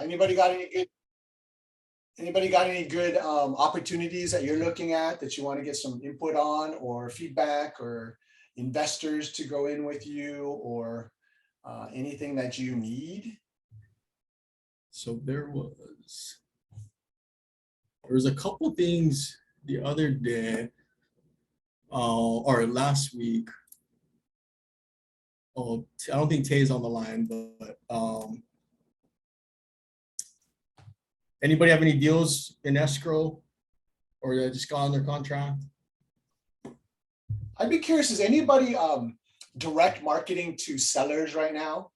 Anybody got any good opportunities that you're looking at that you want to get some input on or feedback, or investors to go in with you, or anything that you need? So there was a couple things the other day, or last week. Oh, I don't think Tay's on the line, but anybody have any deals in escrow or that just got on their contract? I'd be curious, is anybody direct marketing to sellers right now?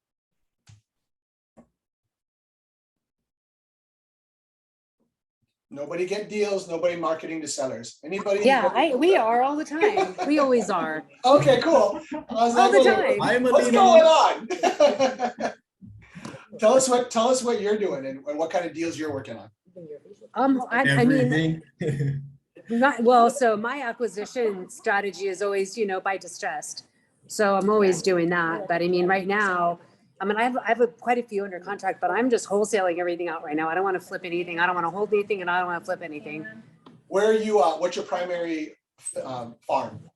Nobody get deals, nobody marketing to sellers. Anybody? Yeah, we are all the time. We always are. Okay, cool. I was All like, the wait, time. what's going on? Tell us what you're doing and what kind of deals you're working on. I mean, so my acquisition strategy is always, buy distressed. So I'm always doing that. But I mean, right now, I have quite a few under contract, but I'm just wholesaling everything out right now. I don't want to flip anything. I don't want to hold anything, and I don't want to flip anything. Where are you? What's your primary farm?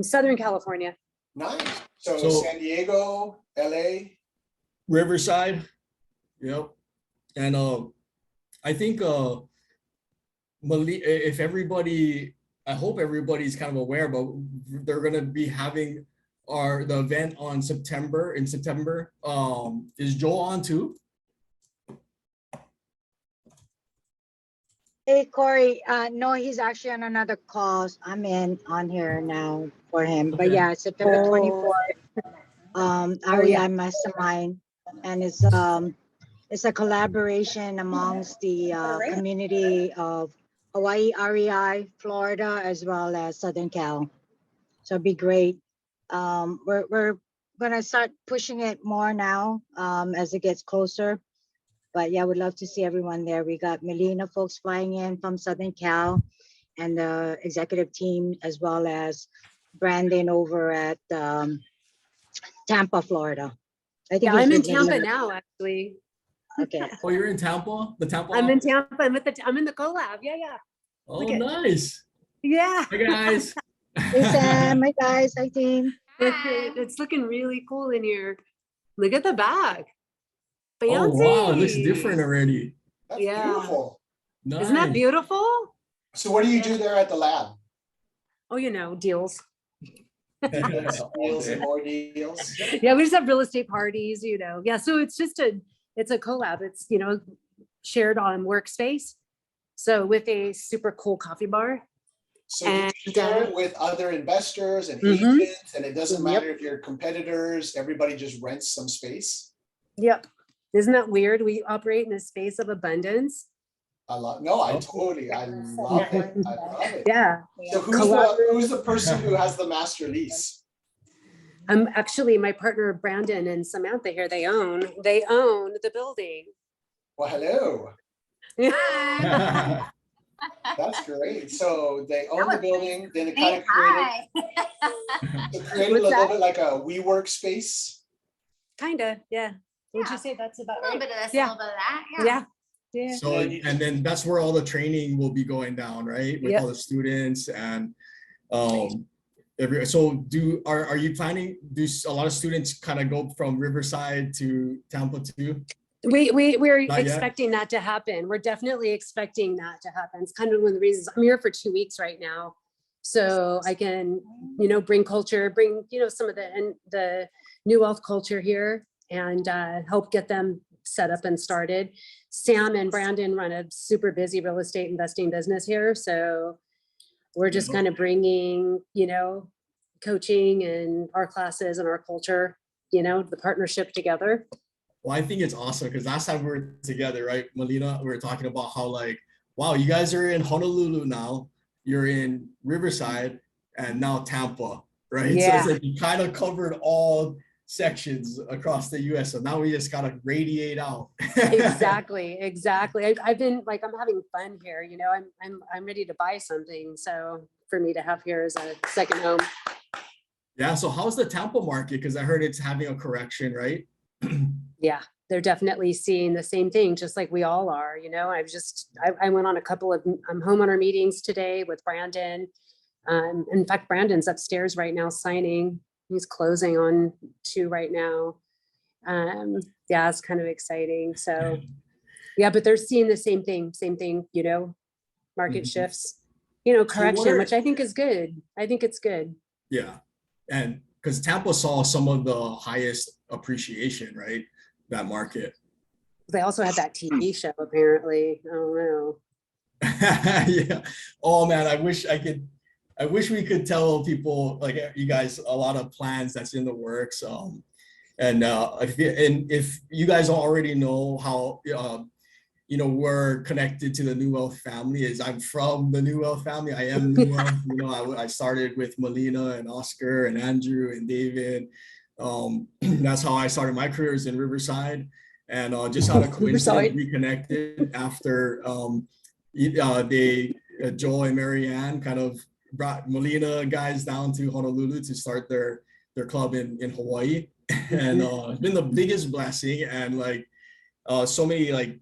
Southern California. Nice. So San Diego, LA, Riverside. Yep. And I think if everybody, I hope everybody's kind of aware, but they're gonna be having the event in September. Is Joel on too? Hey Corey, no, he's actually on another call. I'm on here now for him. Okay. But yeah, September 24th, REI Mastermind, and it's a collaboration amongst the community of Hawaii, REI, Florida, as well as Southern Cal. So it'd be great. We're gonna start pushing it more now as it gets closer. But yeah, we'd love to see everyone there. We got Melina folks flying in from Southern Cal and the executive team, as well as Brandon over at Tampa, Florida. I think I'm in Tampa now, actually. Okay. Oh, you're in Tampa? The Tampa? I'm in Tampa. I'm in the collab. Yeah. Oh, nice. Yeah. Hi, guys. Hey, Sam. Hi, guys. Hi, team. It's looking really cool in here. Look at the back. Fancy. Oh, wow. It looks different already. That's beautiful. Nice. Isn't that beautiful? So what do you do there at the lab? Oh, deals. Deals and more deals. Yeah, we just have real estate parties, Yeah, so it's a collab. It's, shared on workspace. So with a super cool coffee bar. So you share it with other investors and agents, and it doesn't matter if you're competitors, everybody just rents some space. Yep. Isn't that weird? We operate in a space of abundance. I love it. I love it. Yeah. So who's the person who has the master lease? Actually, my partner Brandon and Samantha here, they own the building. Well, hello. That's great. So they own the building, then it kind of created a little bit like a WeWork space. Kinda, yeah. Would you say that's about a little right? bit of this, a little bit of that? Yeah. So, and then that's where all the training will be going down, right? With all the students and are you planning, do a lot of students kind of go from Riverside to Tampa too? We're expecting that to happen. We're definitely expecting that to happen. It's kind of one of the reasons I'm here for 2 weeks right now. So I can, bring culture, some of the New Wealth culture here and help get them set up and started. Sam and Brandon run a super busy real estate investing business here. So we're just kind of bringing, coaching and our classes and our culture, the partnership together. Well, I think it's awesome because last time we were together, right, Melina, we were talking about how wow, you guys are in Honolulu now, you're in Riverside, and now Tampa, right? Yeah. So it's you kind of covered all sections across the US. So now we just gotta radiate out. Exactly. I've been I'm having fun here. I'm ready to buy something. So for me to have here as a second home. Yeah. So how's the Tampa market? Because I heard it's having a correction, right? Yeah, they're definitely seeing the same thing, just like we all are, you know. I went on a couple of homeowner meetings today with Brandon. In fact, Brandon's upstairs right now signing. He's closing on 2 right now. Yeah, it's kind of exciting. So yeah, but they're seeing the same thing, you know, market Mhm. shifts, you know, So what correction, are- which I think is good. I think it's good. Yeah. And because Tampa saw some of the highest appreciation, right? That market. They also had that TV show, apparently. I don't know. Yeah. Oh man, I wish we could tell people like you guys a lot of plans that's in the works. And if you guys already know how you know, we're connected to the New Wealth family, is I'm from the New Wealth family. I am New Wealth. You know, I started with Melina and Oscar and Andrew and David. That's how I started my careers in Riverside. And just out of coincidence, reconnected after Joel and Marianne kind of brought Melina guys down to Honolulu to start their club in Hawaii. And it's been the biggest blessing, and like so many like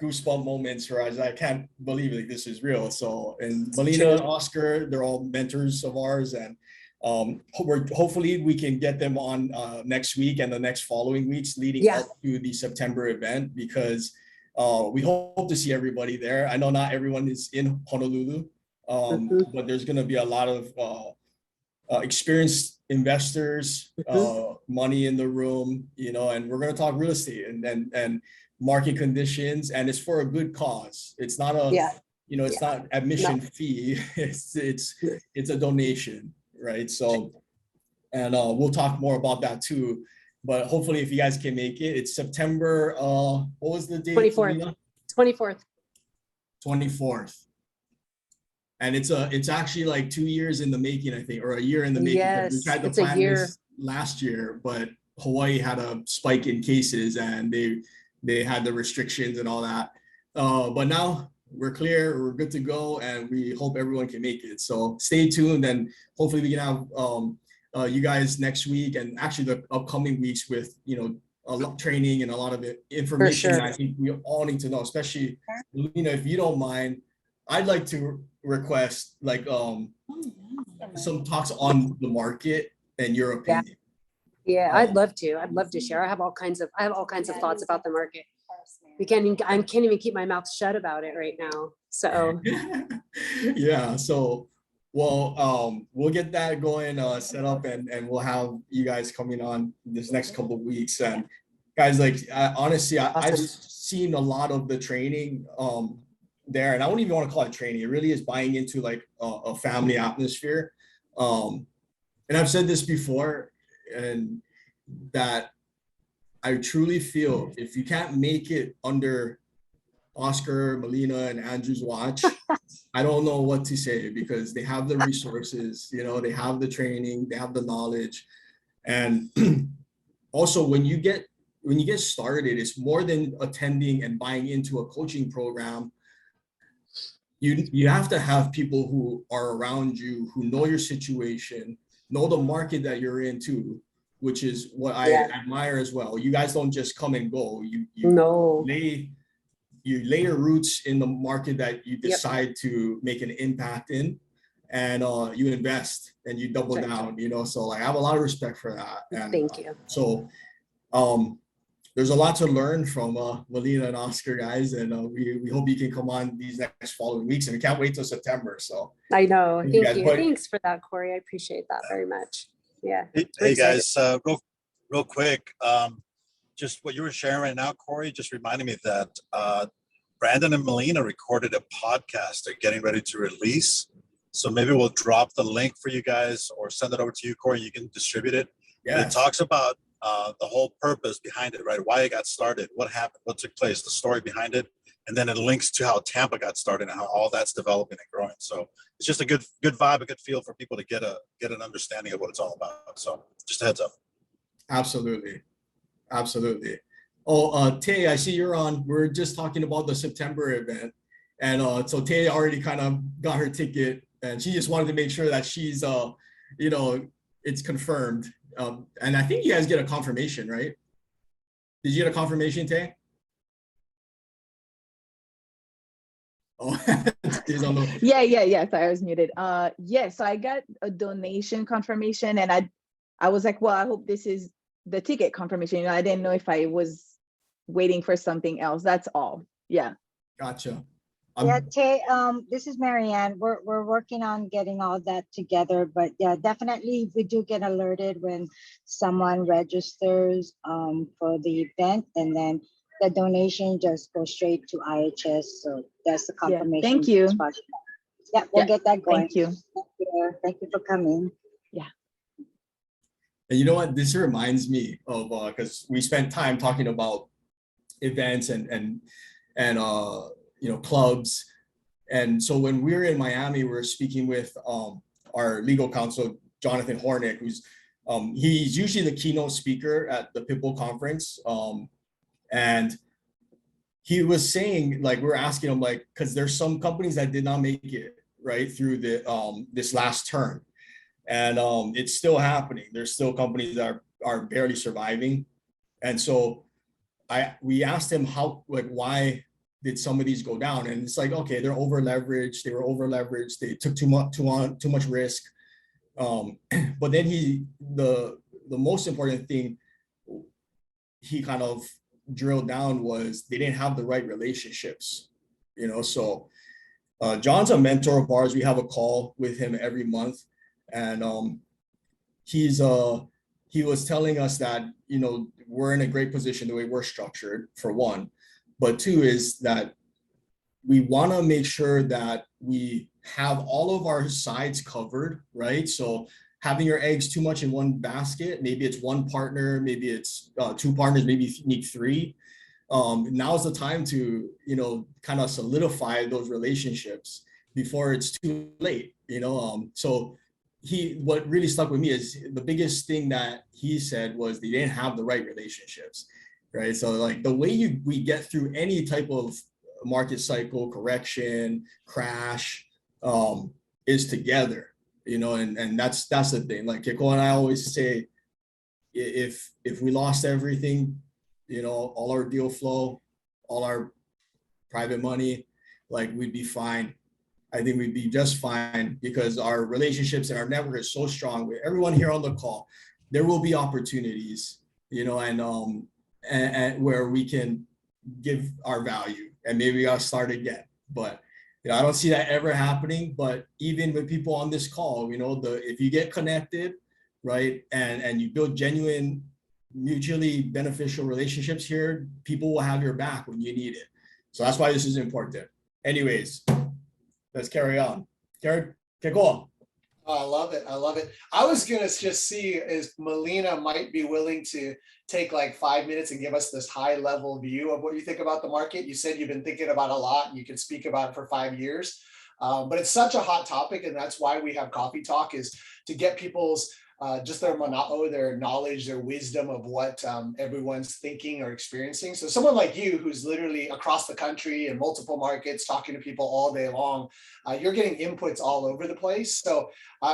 goosebump moments where I can't believe like this is real. So, and Melina and Oscar, they're all mentors of ours, and hopefully we can get them on next week and the next following weeks leading up to the September event, because we hope to see everybody there. I know not everyone is in Honolulu, but there's going to be a lot of experienced investors, money in the room, you know, and we're going to talk real estate and market conditions, and it's for a good cause. It's not a, you know, it's not admission fee. It's a donation, right? So, and we'll talk more about that too. But hopefully, if you guys can make it, it's September. What was the date? 24th. 24th. 24th. And it's actually like 2 years in the making, I think, or a year in the making. Yes, we tried to plan this last year, but Hawaii had a spike in cases, and they had the restrictions and all that. But now we're clear, we're good to go, and we hope everyone can make it. So stay tuned, and hopefully we can have you guys next week, and actually the upcoming weeks with, you know, a lot of training and a lot of information that I think we all need to know, especially, you know, if you don't mind, I'd like to request like some talks on the market and your opinion. Yeah, I'd love to share. I have all kinds of thoughts about the market. I can't even keep my mouth shut about it right now. So yeah, so we'll get that going, set up, and we'll have you guys coming on this next couple of weeks. And guys, like honestly, I've seen a lot of the training there, and I don't even want to call it training. It really is buying into like a family atmosphere. And I've said this before, and that I truly feel if you can't make it under Oscar, Melina, and Andrew's watch, I don't know what to say, because they have the resources, you know, they have the training, they have the knowledge. And also when you get started, it's more than attending and buying into a coaching program. You have to have people who are around you, who know your situation, know the market that you're in too, which is what I admire as well. You guys don't just come and go. You lay your roots in the market that you decide to make an impact in, and you invest and you double down, you know. So like I have a lot of respect for that. And thank you. So there's a lot to learn from Melina and Oscar, guys, and we hope you can come on these next following weeks, and we can't wait till September. So I know. Thank you. Thanks for that, Corey. I appreciate that very much. Yeah. Hey guys, real quick, just what you were sharing right now, Corey, just reminded me that Brandon and Melina recorded a podcast they're getting ready to release. So maybe we'll drop the link for you guys or send it over to you, Corey, and you can distribute it. Yeah. It talks about the whole purpose behind it, right? Why it got started, what happened, what took place, the story behind it. And then it links to how Tampa got started and how all that's developing and growing. So it's just a good vibe, a good feel for people to get an understanding of what it's all about. So just a heads up. Absolutely. Absolutely. Oh, Tay, I see you're on. We're just talking about the September event. And so Tay already kind of got her ticket, and she just wanted to make sure that she's, you know, it's confirmed. And I think you guys get a confirmation, right? Did you get a confirmation, Tay? Oh, Tay's on the. Yeah. Sorry, I was muted. So I got a donation confirmation, and I was like, well, I hope this is the ticket confirmation. You know, I didn't know if I was waiting for something else. That's all. Yeah. Gotcha. Yeah, Tay, this is Marianne. We're working on getting all that together, but yeah, definitely we do get alerted when someone registers for the event, and then the donation just goes straight to IHS. So that's the Yeah. confirmation. Thank you. Yeah, we'll Yeah, get that going. Thank you. Thank you for coming. And you know what? This reminds me of because we spent time talking about events and clubs. And so when we were in Miami, we were speaking with our legal counsel, Jonathan Hornick, who's he's usually the keynote speaker at the Pitbull conference. And he was saying, like, we're asking him, like, because there's some companies that did not make it right through the this last term. And it's still happening. There's still companies that are barely surviving. And so we asked him why did some of these go down? And it's like, okay, they're over leveraged. They were over leveraged. They took too much risk. But then the most important thing he kind of drilled down was they didn't have the right relationships. So John's a mentor of ours. We have a call with him every month, and he was telling us that we're in a great position the way we're structured, for one, but two is that we want to make sure that we have all of our sides covered, right? So having your eggs too much in one basket, maybe it's one partner, maybe it's two partners, maybe you need three. Now's the time to kind of solidify those relationships before it's too late. So what really stuck with me is the biggest thing that he said was they didn't have the right relationships, right? So like the way we get through any type of market cycle, correction, crash, is together, and that's the thing. Like Kiko and I always say, if we lost everything, all our deal flow, all our private money, like we'd be fine. I think we'd be just fine because our relationships and our network is so strong with everyone here on the call. There will be opportunities, and where we can give our value, and maybe we gotta start again. But I don't see that ever happening. But even with people on this call, if you get connected, right, and you build genuine, mutually beneficial relationships here, people will have your back when you need it. So that's why this is important. Anyways, let's carry on. Go on. I love it. I was gonna just see if Melina might be willing to take like 5 minutes and give us this high level view of what you think about the market. You said you've been thinking about a lot and you can speak about it for 5 years, but it's such a hot topic, and that's why we have Coffee Talk, is to get people's just their knowledge, their wisdom of what everyone's thinking or experiencing. So someone like you, who's literally across the country in multiple markets, talking to people all day long, you're getting inputs all over the place. So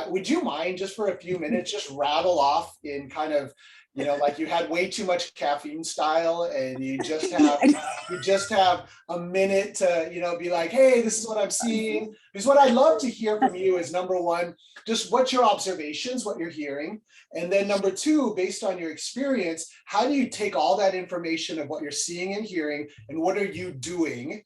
would you mind just for a few minutes, just rattle off in kind of, like you had way too much caffeine style, and you just have a minute to, be like, hey, this is what I'm seeing. Because what I'd love to hear from you is, number one, just what's your observations, what you're hearing. And then number two, based on your experience, how do you take all that information of what you're seeing and hearing, and what are you doing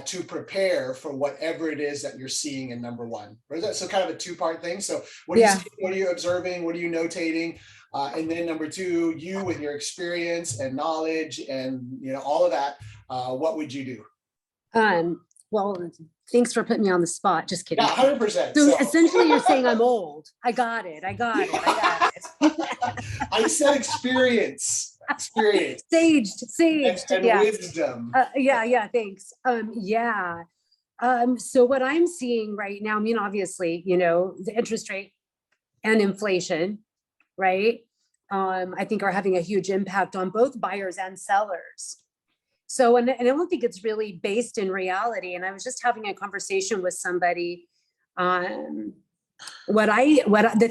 to prepare for whatever it is that you're seeing in number one? So kind of a two-part thing. So what are you seeing, what are you observing, what are you notating? And then number two, you with your experience and knowledge and all of that, what would you do? Well, thanks for putting me on the spot. Just kidding. Yeah, 100%. So essentially you're saying I'm old. I got it. I said experience. Saged. And yeah. wisdom. Thanks. So what I'm seeing right now, obviously, the interest rate and inflation, right? I think are having a huge impact on both buyers and sellers. So, and I don't think it's really based in reality. And I was just having a conversation with somebody. The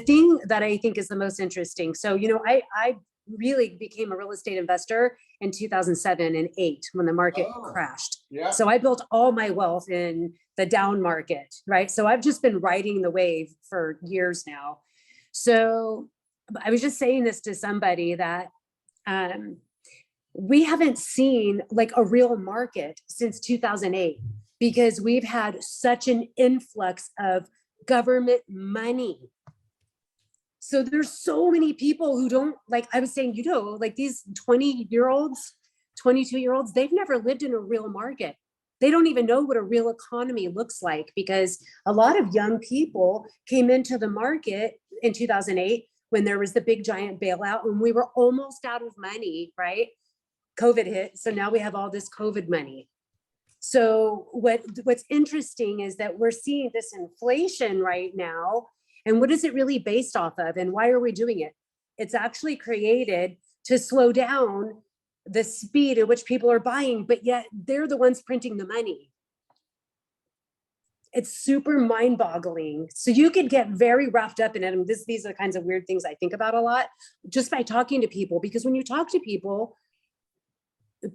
thing that I think is the most interesting. So, I really became a real estate investor in 2007 and 8 when the market Oh. crashed. Yeah. So I built all my wealth in the down market, right? So I've just been riding the wave for years now. So I was just saying this to somebody that we haven't seen like a real market since 2008 because we've had such an influx of government money. So there's so many people who don't, like I was saying, like these 20-year-olds, 22-year-olds, they've never lived in a real market. They don't even know what a real economy looks like because a lot of young people came into the market in 2008 when there was the big giant bailout and we were almost out of money, right? COVID hit. So now we have all this COVID money. So what's interesting is that we're seeing this inflation right now. And what is it really based off of? And why are we doing it? It's actually created to slow down the speed at which people are buying, but yet they're the ones printing the money. It's super mind-boggling. So you could get very wrapped up in it. And these are the kinds of weird things I think about a lot just by talking to people, because when you talk to people,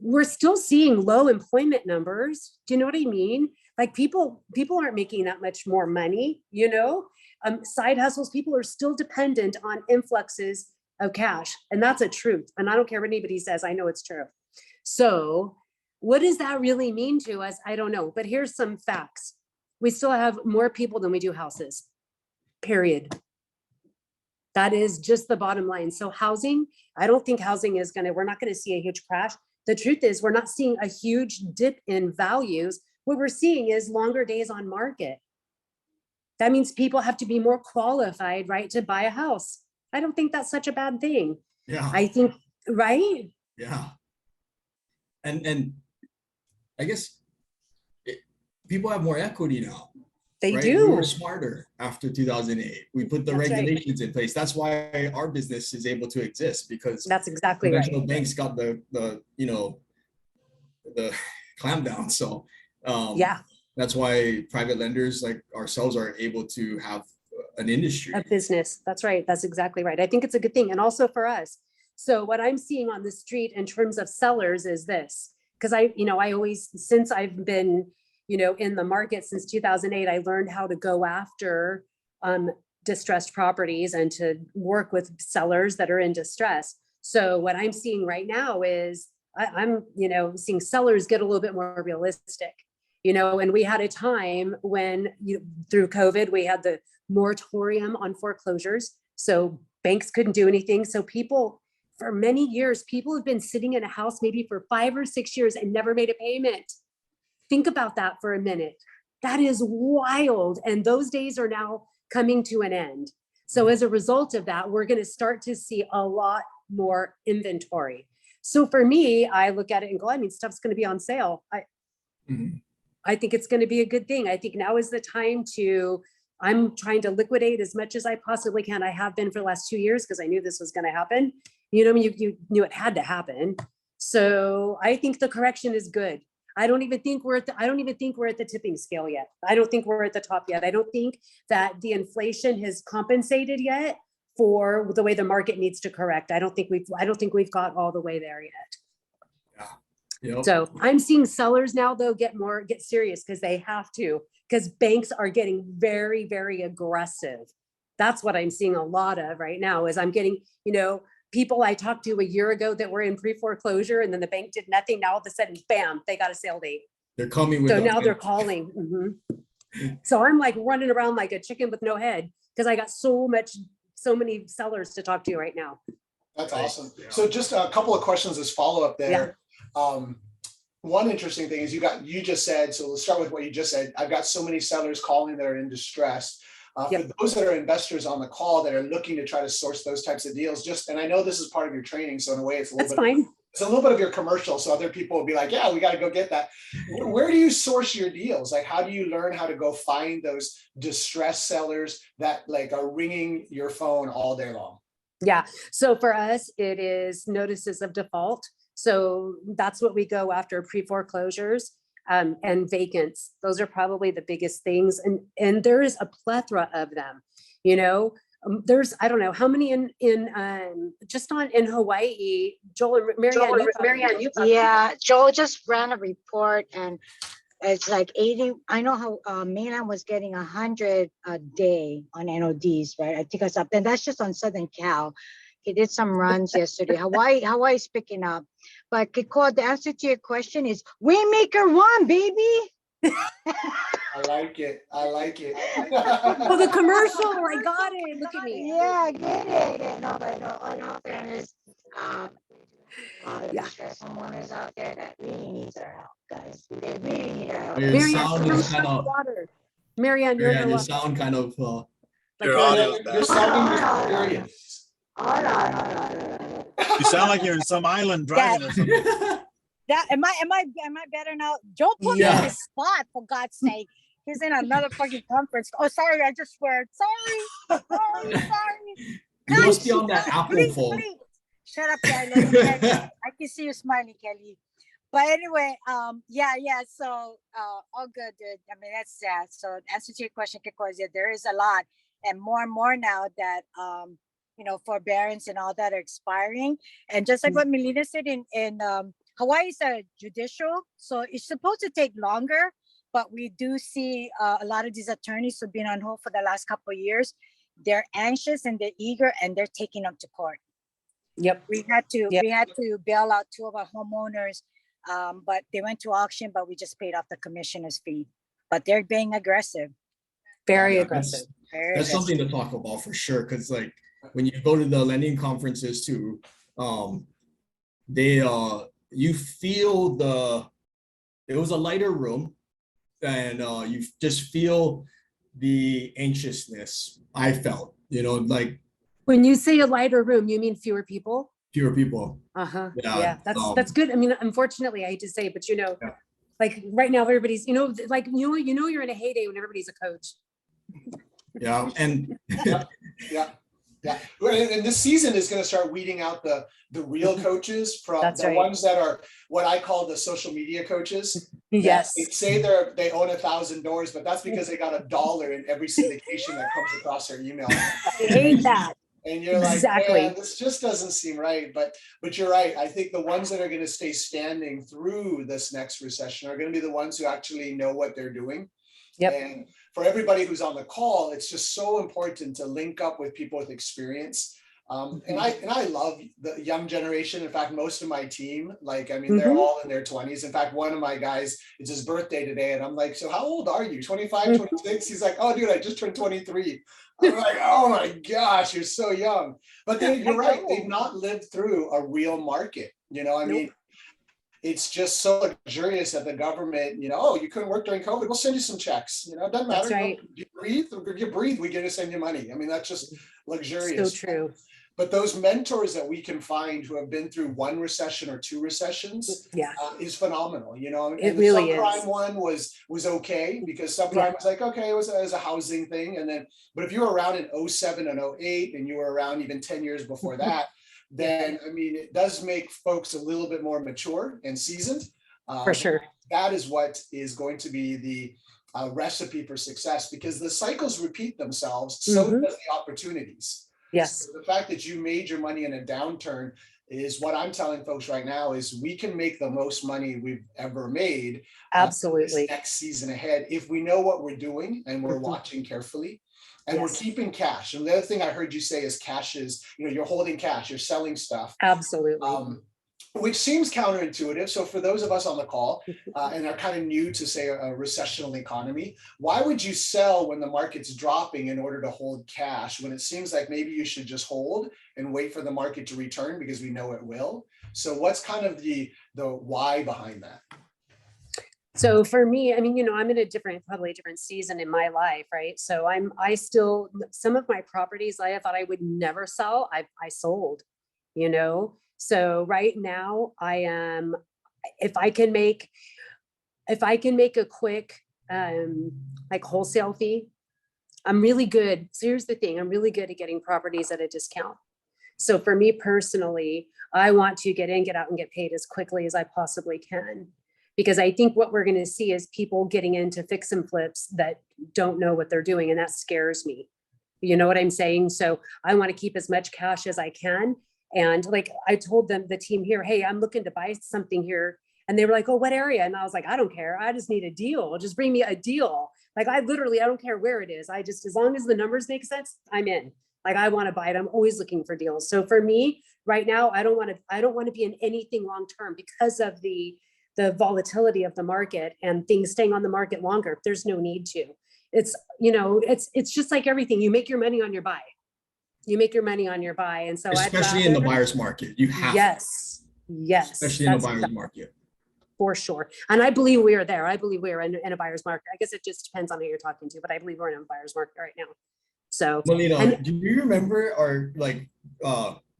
we're still seeing low employment numbers. Do you know what I mean? Like people aren't making that much more money, side hustles, people are still dependent on influxes of cash. And that's a truth. And I don't care what anybody says, I know it's true. So what does that really mean to us? I don't know, but here's some facts. We still have more people than we do houses, period. That is just the bottom line. So housing, I don't think housing we're not gonna see a huge crash. The truth is we're not seeing a huge dip in values. What we're seeing is longer days on market. That means people have to be more qualified, right, to buy a house. I don't think that's such a bad thing. Yeah. I think, right? Yeah. And I guess people have more equity now. They right? do. We were smarter after 2008. We put the That's right. regulations in place. That's why our business is able to exist, because That's exactly right. conventional banks got the clamp down. So Yeah, that's why private lenders like ourselves are able to have an industry. a business. That's right. That's exactly right. I think it's a good thing. And also for us. So what I'm seeing on the street in terms of sellers is this, because I always, since I've been, in the market since 2008, I learned how to go after distressed properties and to work with sellers that are in distress. So what I'm seeing right now is I'm seeing sellers get a little bit more realistic, and we had a time when through COVID, we had the moratorium on foreclosures. So banks couldn't do anything. So people, for many years, people have been sitting in a house maybe for 5 or 6 years and never made a payment. Think about that for a minute. That is wild. And those days are now coming to an end. So as a result of that, we're going to start to see a lot more inventory. So for me, I look at it and go, stuff's going to be on sale. I think it's going to be a good thing. I think now is the time I'm trying to liquidate as much as I possibly can. I have been for the last 2 years because I knew this was going to happen. You knew it had to happen. So I think the correction is good. I don't even think we're at the tipping scale yet. I don't think we're at the top yet. I don't think that the inflation has compensated yet for the way the market needs to correct. I don't think we've got all the way there yet. Yeah. Yep. So I'm seeing sellers now though get serious because they have to, because banks are getting very, very aggressive. That's what I'm seeing a lot of right now is I'm getting, people I talked to a year ago that were in pre-foreclosure and then the bank did nothing. Now all of a sudden, bam, they got a sale date. They're coming with so now they're calling. So I'm like running around like a chicken with no head because I got so many sellers to talk to right now. That's awesome. So just a couple of questions as follow-up there. One interesting thing is you just said, so let's start with what you just said. I've got so many sellers calling that are in distress. For those that are investors on the call that are looking to try to source those types of deals, and I know this is part of your training, so in a way it's a little bit of your commercial, so other people will be like, yeah, we got to go get that. Where do you source your deals? Like, how do you learn how to go find those distressed sellers that like are ringing your phone all day long? Yeah, so for us, it is notices of default. So that's what we go after, pre-foreclosures. And vacants. Those are probably the biggest things. And there is a plethora of them. there's, I don't know how many just in Hawaii. Joel and Marianne, Yeah, Joel just ran a report and it's like 80. I know how mainland was getting 100 a day on NODs, right? I think it's up. And that's just on Southern Cal. He did some runs yesterday. Hawaii's picking up. But Kiko, the answer to your question is Waymaker 1, baby. I like it. I like it. Oh, the commercial. I got it. Look at me. Yeah, I get it. Yeah, no, but no, in all fairness, Yeah. there's someone is out there that really needs our help, guys. They really need our help. Your Marianne, sound is kind of, water. Marianne, you're your underwater. sound kind of, Like Your you're audio is You're bad. sounding mysterious. Hold on. You sound like you're in some island driving or something. That am I better now? Joe put me Yeah. on his spot, for God's sake. He's in another fucking conference. Oh, sorry, I just swear. Sorry. you must be on that Apple Please, phone. please. Shut up, yeah, I love you, Kelly. I can see you smiling, Kelly. But anyway, yeah. So all good, dude. I mean, that's sad. So answer to your question, Kiko, is there is a lot and more now that forbearance and all that are expiring. And just like what Melina said in Hawaii is a judicial, so it's supposed to take longer, but we do see a lot of these attorneys who've been on hold for the last couple of years. They're anxious and they're eager and they're taking them to court. Yep. We had to bail out 2 of our homeowners, but they went to auction, but we just paid off the commissioner's fee. But they're being aggressive. Very Yeah, aggressive. That's something to talk about for sure. Because like when you go to the lending conferences too, you feel it was a lighter room, and you just feel the anxiousness. I felt, like When you say a lighter room, you mean fewer people? fewer people. Uh-huh. Yeah, Yeah, that's good. I mean, unfortunately, I hate to say, but like right now, everybody's, like, you're in a heyday when everybody's a coach. Yeah, and Yeah. And this season is going to start weeding out the real coaches from That's the right. ones that are what I call the social media coaches. Yes. They say they own 1,000 doors, but that's because they got $1 in every syndication that comes across their email. I hate that. And you're Exactly. like, man, this just doesn't seem right. But you're right. I think the ones that are going to stay standing through this next recession are going to be the ones who actually know what they're doing. Yep. And for everybody who's on the call, it's just so important to link up with people with experience. And I love the young generation. In fact, most of my team, they're all in their 20s. In fact, one of my guys, it's his birthday today. And I'm like, so how old are you? 25, 26? He's like, oh, dude, I just turned 23. I'm like, oh my gosh, you're so young. But you're right. They've not lived through a real market. I mean, it's just so luxurious that the government, oh, you couldn't work during COVID, we'll send you some checks. It doesn't matter. That's right. You breathe, we're going to send you money. I mean, that's just luxurious. So true. But those mentors that we can find who have been through 1 recession or 2 recessions is phenomenal. And It the really subprime is. one was okay because subprime was like, okay, it was a housing thing. And then, but if you were around in 07 and 08 and you were around even 10 years before that, then, I mean, it does make folks a little bit more mature and seasoned. For sure. That is what is going to be the recipe for success, because the cycles repeat themselves. So does the opportunities. Yes. So the fact that you made your money in a downturn is what I'm telling folks right now is we can make the most money we've ever made. Absolutely. This next season ahead, if we know what we're doing and we're watching carefully. And we're keeping cash. And the other thing I heard you say is cash is, you're holding cash, you're selling stuff. Absolutely. Which seems counterintuitive. So for those of us on the call and are kind of new to, say, a recessional economy, why would you sell when the market's dropping in order to hold cash when it seems like maybe you should just hold and wait for the market to return because we know it will? So what's kind of the why behind that? So for me, I mean, I'm in probably a different season in my life, right? So I still, some of my properties I thought I would never sell, I sold, So right now I am, if I can make a quick, wholesale fee, I'm really good. So here's the thing, I'm really good at getting properties at a discount. So for me personally, I want to get in, get out and get paid as quickly as I possibly can. Because I think what we're going to see is people getting into fix and flips that don't know what they're doing. And that scares me. You know what I'm saying? So I want to keep as much cash as I can. And like I told them, the team here, hey, I'm looking to buy something here. And they were like, oh, what area? And I was like, I don't care. I just need a deal. Just bring me a deal. Like I don't care where it is. I just, as long as the numbers make sense, I'm in. Like I want to buy it. I'm always looking for deals. So for me right now, I don't want to be in anything long-term because of the volatility of the market and things staying on the market longer. There's no need to. It's, it's just like everything. You make your money on your buy. You make your money on your buy. And so especially in the buyer's market, you have yes, especially in the buyer's market. For sure. And I believe we are there. I believe we are in a buyer's market. I guess it just depends on who you're talking to, but I believe we're in a buyer's market right now. So, Melina, do you remember our like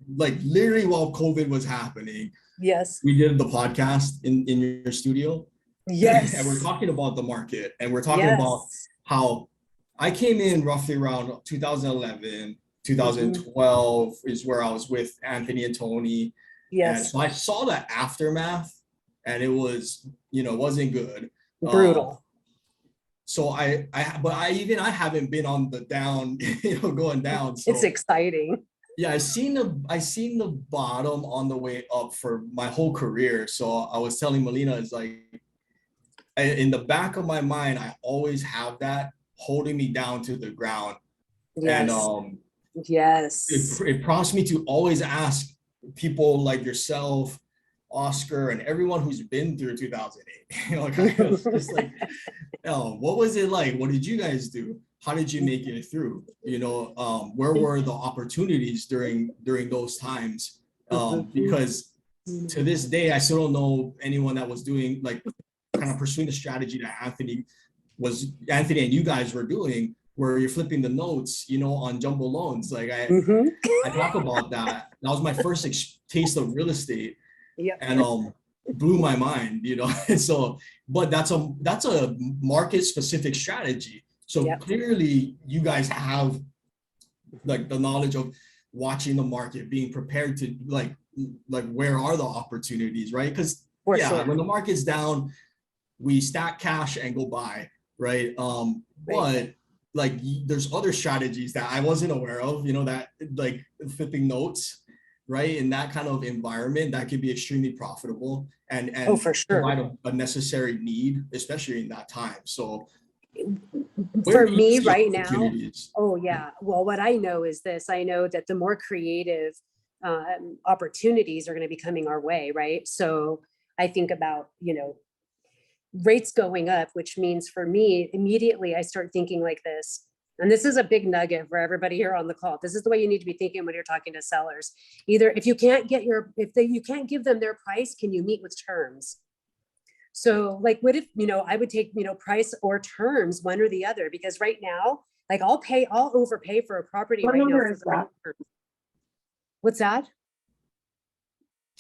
literally while COVID was happening? Yes. We did the podcast in your studio. Yes. And we're talking about the market, and we're talking about how I came in roughly around 2011, 2012 is where I was with Anthony and Tony. Yes. And so I saw the aftermath, and it was, wasn't good. Brutal. So I haven't been on the down, going down. So it's exciting. Yeah, I seen the bottom on the way up for my whole career. So I was telling Melina, it's like in the back of my mind, I always have that holding me down to the ground. Yes. And yes, it prompts me to always ask people like yourself, Oscar, and everyone who's been through 2008. Just like, what was it like? What did you guys do? How did you make it through? Where were the opportunities during those times? Because to this day, I still don't know anyone that was doing like kind of pursuing the strategy that Anthony and you guys were doing, where you're flipping the notes, on jumbo loans. Like I talk about that. That was my first taste of real estate. Yep. And blew my mind, And so, but that's a market specific strategy. So clearly you guys have like the knowledge of watching the market, being prepared to like where are the opportunities, right? Because when the market's down, we stack cash and go buy, right? But like there's other strategies that I wasn't aware of, that like flipping notes, right? In that kind of environment, that could be extremely profitable and for sure, provide a necessary need, especially in that time. So for me right now, well, what I know is this. I know that the more creative opportunities are going to be coming our way, right? So I think about, rates going up, which means for me, immediately I start thinking like this. And this is a big nugget for everybody here on the call. This is the way you need to be thinking when you're talking to sellers. Either if you can't you can't give them their price, can you meet with terms? So like, what if, I would take, price or terms, one or the other, because right now, like I'll overpay for a property right now. What's that?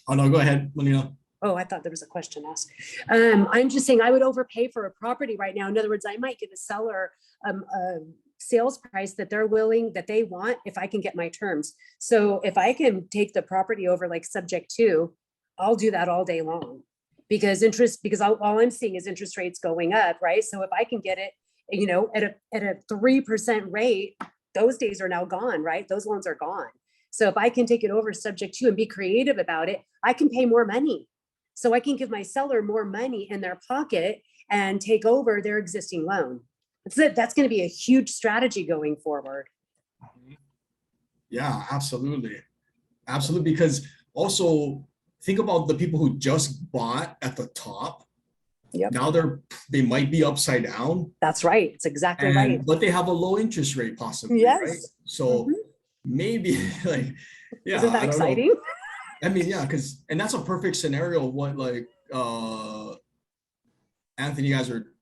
Oh no, go ahead, Melina. Oh, I thought there was a question asked. I'm just saying I would overpay for a property right now. In other words, I might give a seller a sales price that they want if I can get my terms. So if I can take the property over like subject to, I'll do that all day long because all I'm seeing is interest rates going up, right? So if I can get it, at a 3% rate, those days are now gone, right? Those loans are gone. So if I can take it over subject to and be creative about it, I can pay more money. So I can give my seller more money in their pocket and take over their existing loan. That's going to be a huge strategy going forward. Yeah, absolutely. Absolutely. Because also think about the people who just bought at the top. Yep. Now they might be upside down. That's right. It's exactly right. But they have a low interest rate possibly, right? So maybe like, yeah. Isn't that exciting? I mean, yeah, and that's a perfect scenario of what like Anthony, you guys are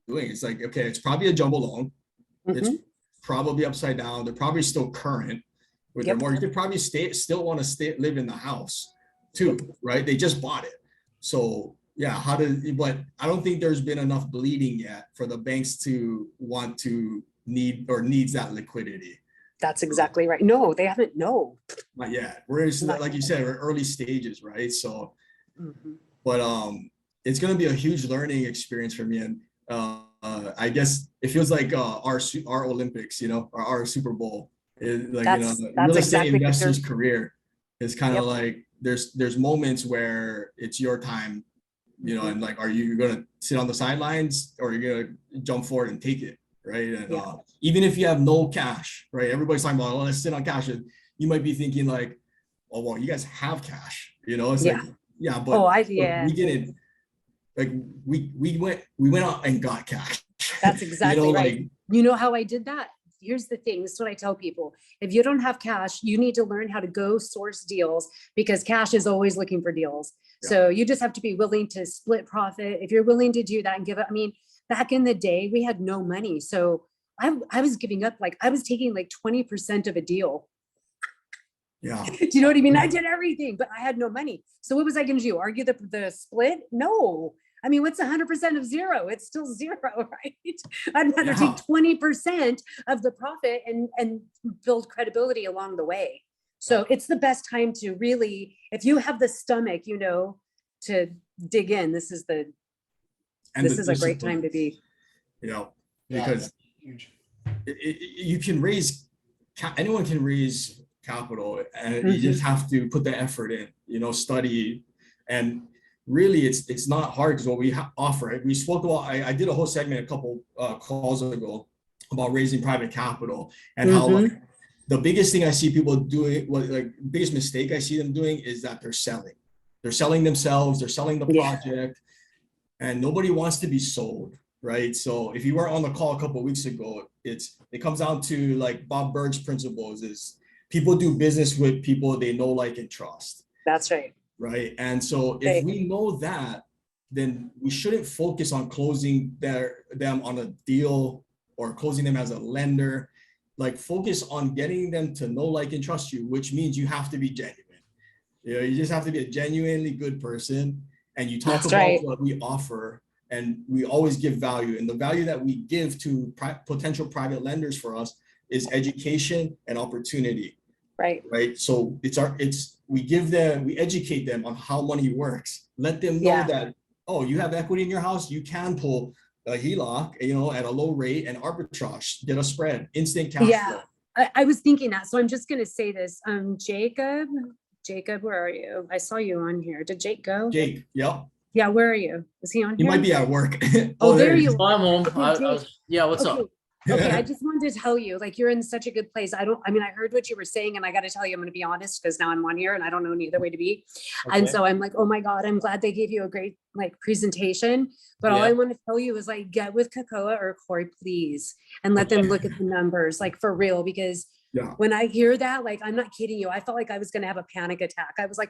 doing. It's like, okay, it's probably a jumbo loan. It's probably upside down. They're probably still current with their mortgage. They probably still want to live in the house too, right? They just bought it. So yeah, but I don't think there's been enough bleeding yet for the banks to want to needs that liquidity. That's exactly right. No, they haven't. No. Not yet. Like you said, we're early stages, right? So, but it's going to be a huge learning experience for me. And I guess it feels like our Olympics, or our Super Bowl. Like, That's real estate exactly what you're- investor's career is kind of Yep. like there's moments where it's your time, and like, are you gonna sit on the sidelines or are you gonna jump forward and take it, right? And Yeah. even if you have no cash, right? Everybody's talking about, oh, let's sit on cash. And you might be thinking like, oh, well, you guys have cash, it's Yeah. like, yeah, but we didn't. Like we went out and got cash. That's exactly right. Like, you know how I did that? Here's the thing. This is what I tell people. If you don't have cash, you need to learn how to go source deals, because cash is always looking for deals. Yeah. So you just have to be willing to split profit. If you're willing to do that and give it, I mean, back in the day, we had no money. So I was giving up, like I was taking like 20% of a deal. yeah. Do you know what I mean? I did everything, but I had no money. So what was I going to do? Argue the split? No. I mean, what's 100% of zero? It's still zero, right? I'd rather take 20% of the profit and build credibility along the way. So it's the best time to really, if you have the stomach, to dig in, this is a great time to be. Because you can anyone can raise capital, and you just have to put the effort in, study, and really it's not hard, because what we offer, we spoke about, I did a whole segment a couple calls ago about raising private capital, and how like, the biggest thing I see people doing, biggest mistake I see them doing is that they're selling themselves, they're selling the project, and nobody wants to be sold, right? So if you were on the call a couple of weeks ago, it comes down to like Bob Berg's principles is people do business with people they know, like, and trust. That's right. Right. And so if we know that, then we shouldn't focus on closing them on a deal or closing them as a lender. Like, focus on getting them to know, like, and trust you, which means you have to be genuine. You just have to be a genuinely good person, and you talk about what we offer, and we always give value. And the value that we give to potential private lenders for us is education and opportunity. Right. So we educate them on how money works. Let them know that, oh, you have equity in your house, you can pull a HELOC, at a low rate and arbitrage, get a spread, instant cash flow. I was thinking that. So I'm just going to say this. Jacob, where are you? I saw you on here. Did Jake go? Jake, yep. Yeah, where are you? Is he on here? He might be at work. Oh, there you are. I'm home. Okay, what's up? Okay, I just wanted to tell you, like, you're in such a good place. I heard what you were saying, and I got to tell you, I'm going to be honest, because now I'm on here and I don't know any other way to be. Okay. And so I'm like, oh my God, I'm glad they gave you a great presentation. But all I want to tell you is, like, get with Kakoa or Corey, please, and let them look at the numbers, like, for real, because when I hear that, like, I'm not kidding you, I felt like I was going to have a panic attack. I was like,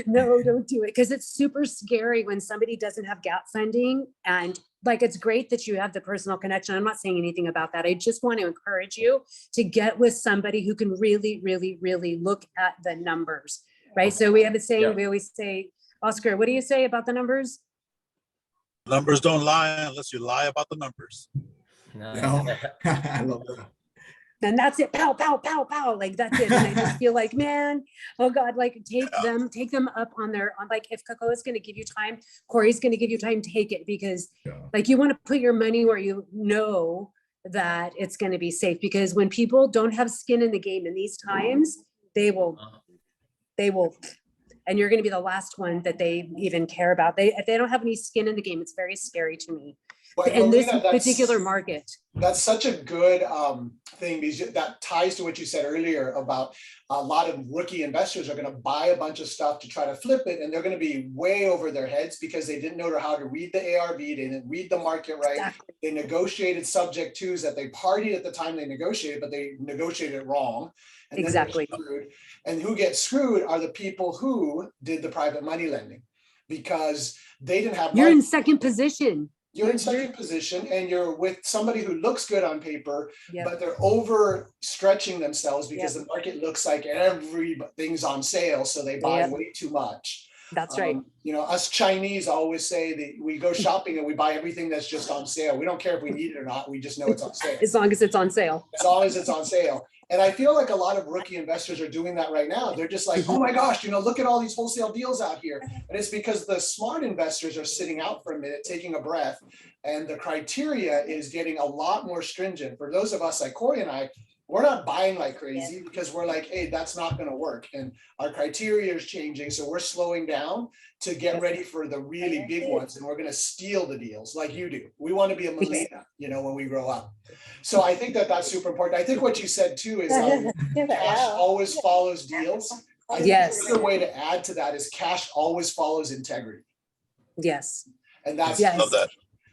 no, don't do it. Because it's super scary when somebody doesn't have gap funding. And like, it's great that you have the personal connection. I'm not saying anything about that. I just want to encourage you to get with somebody who can really, really, really look at the numbers, right? So we have a saying, we always say, Oscar, what do you say about the numbers? Numbers don't lie unless you lie about the numbers. No. I love that. And that's it. Pow, pow, pow, pow. Like, that's it. And I just feel like, man, oh God, like, take them up on like, if Kakoa is going to give you time, Corey's going to give you time, take it, because like, you want to put your money where you know that it's going to be safe, because when people don't have skin in the game in these times, they will, and you're going to be the last one that they even care about. If they don't have any skin in the game, it's very scary to me. But in Melina, this particular market. That's such a good thing, because that ties to what you said earlier about a lot of rookie investors are going to buy a bunch of stuff to try to flip it, and they're going to be way over their heads because they didn't know how to read the ARV, they didn't read the market right. Exactly. They negotiated subject twos that they partied at the time they negotiated, but they negotiated it wrong. And exactly. And who gets screwed are the people who did the private money lending, because they didn't have. You're in second position. You're in second position, and you're with somebody who looks good on paper, but they're overstretching themselves because the market looks like everything's on sale, so they buy way too much. That's right. Us Chinese always say that we go shopping and we buy everything that's just on sale. We don't care if we need it or not. We just know it's on sale. As long as it's on sale. As long as it's on sale. And I feel like a lot of rookie investors are doing that right now. They're just like, oh my gosh, look at all these wholesale deals out here. And it's because the smart investors are sitting out for a minute, taking a breath, and the criteria is getting a lot more stringent. For those of us like Corey and I, we're not buying like crazy because we're like, hey, that's not going to work. And our criteria is changing. So we're slowing down to get ready for the really big ones. And we're going to steal the deals like you do. We want to be a Melina, when we grow up. So I think that that's super important. I think what you said too is cash always follows deals. I think the way to add to that is cash always follows integrity. Yes. And that's Love that.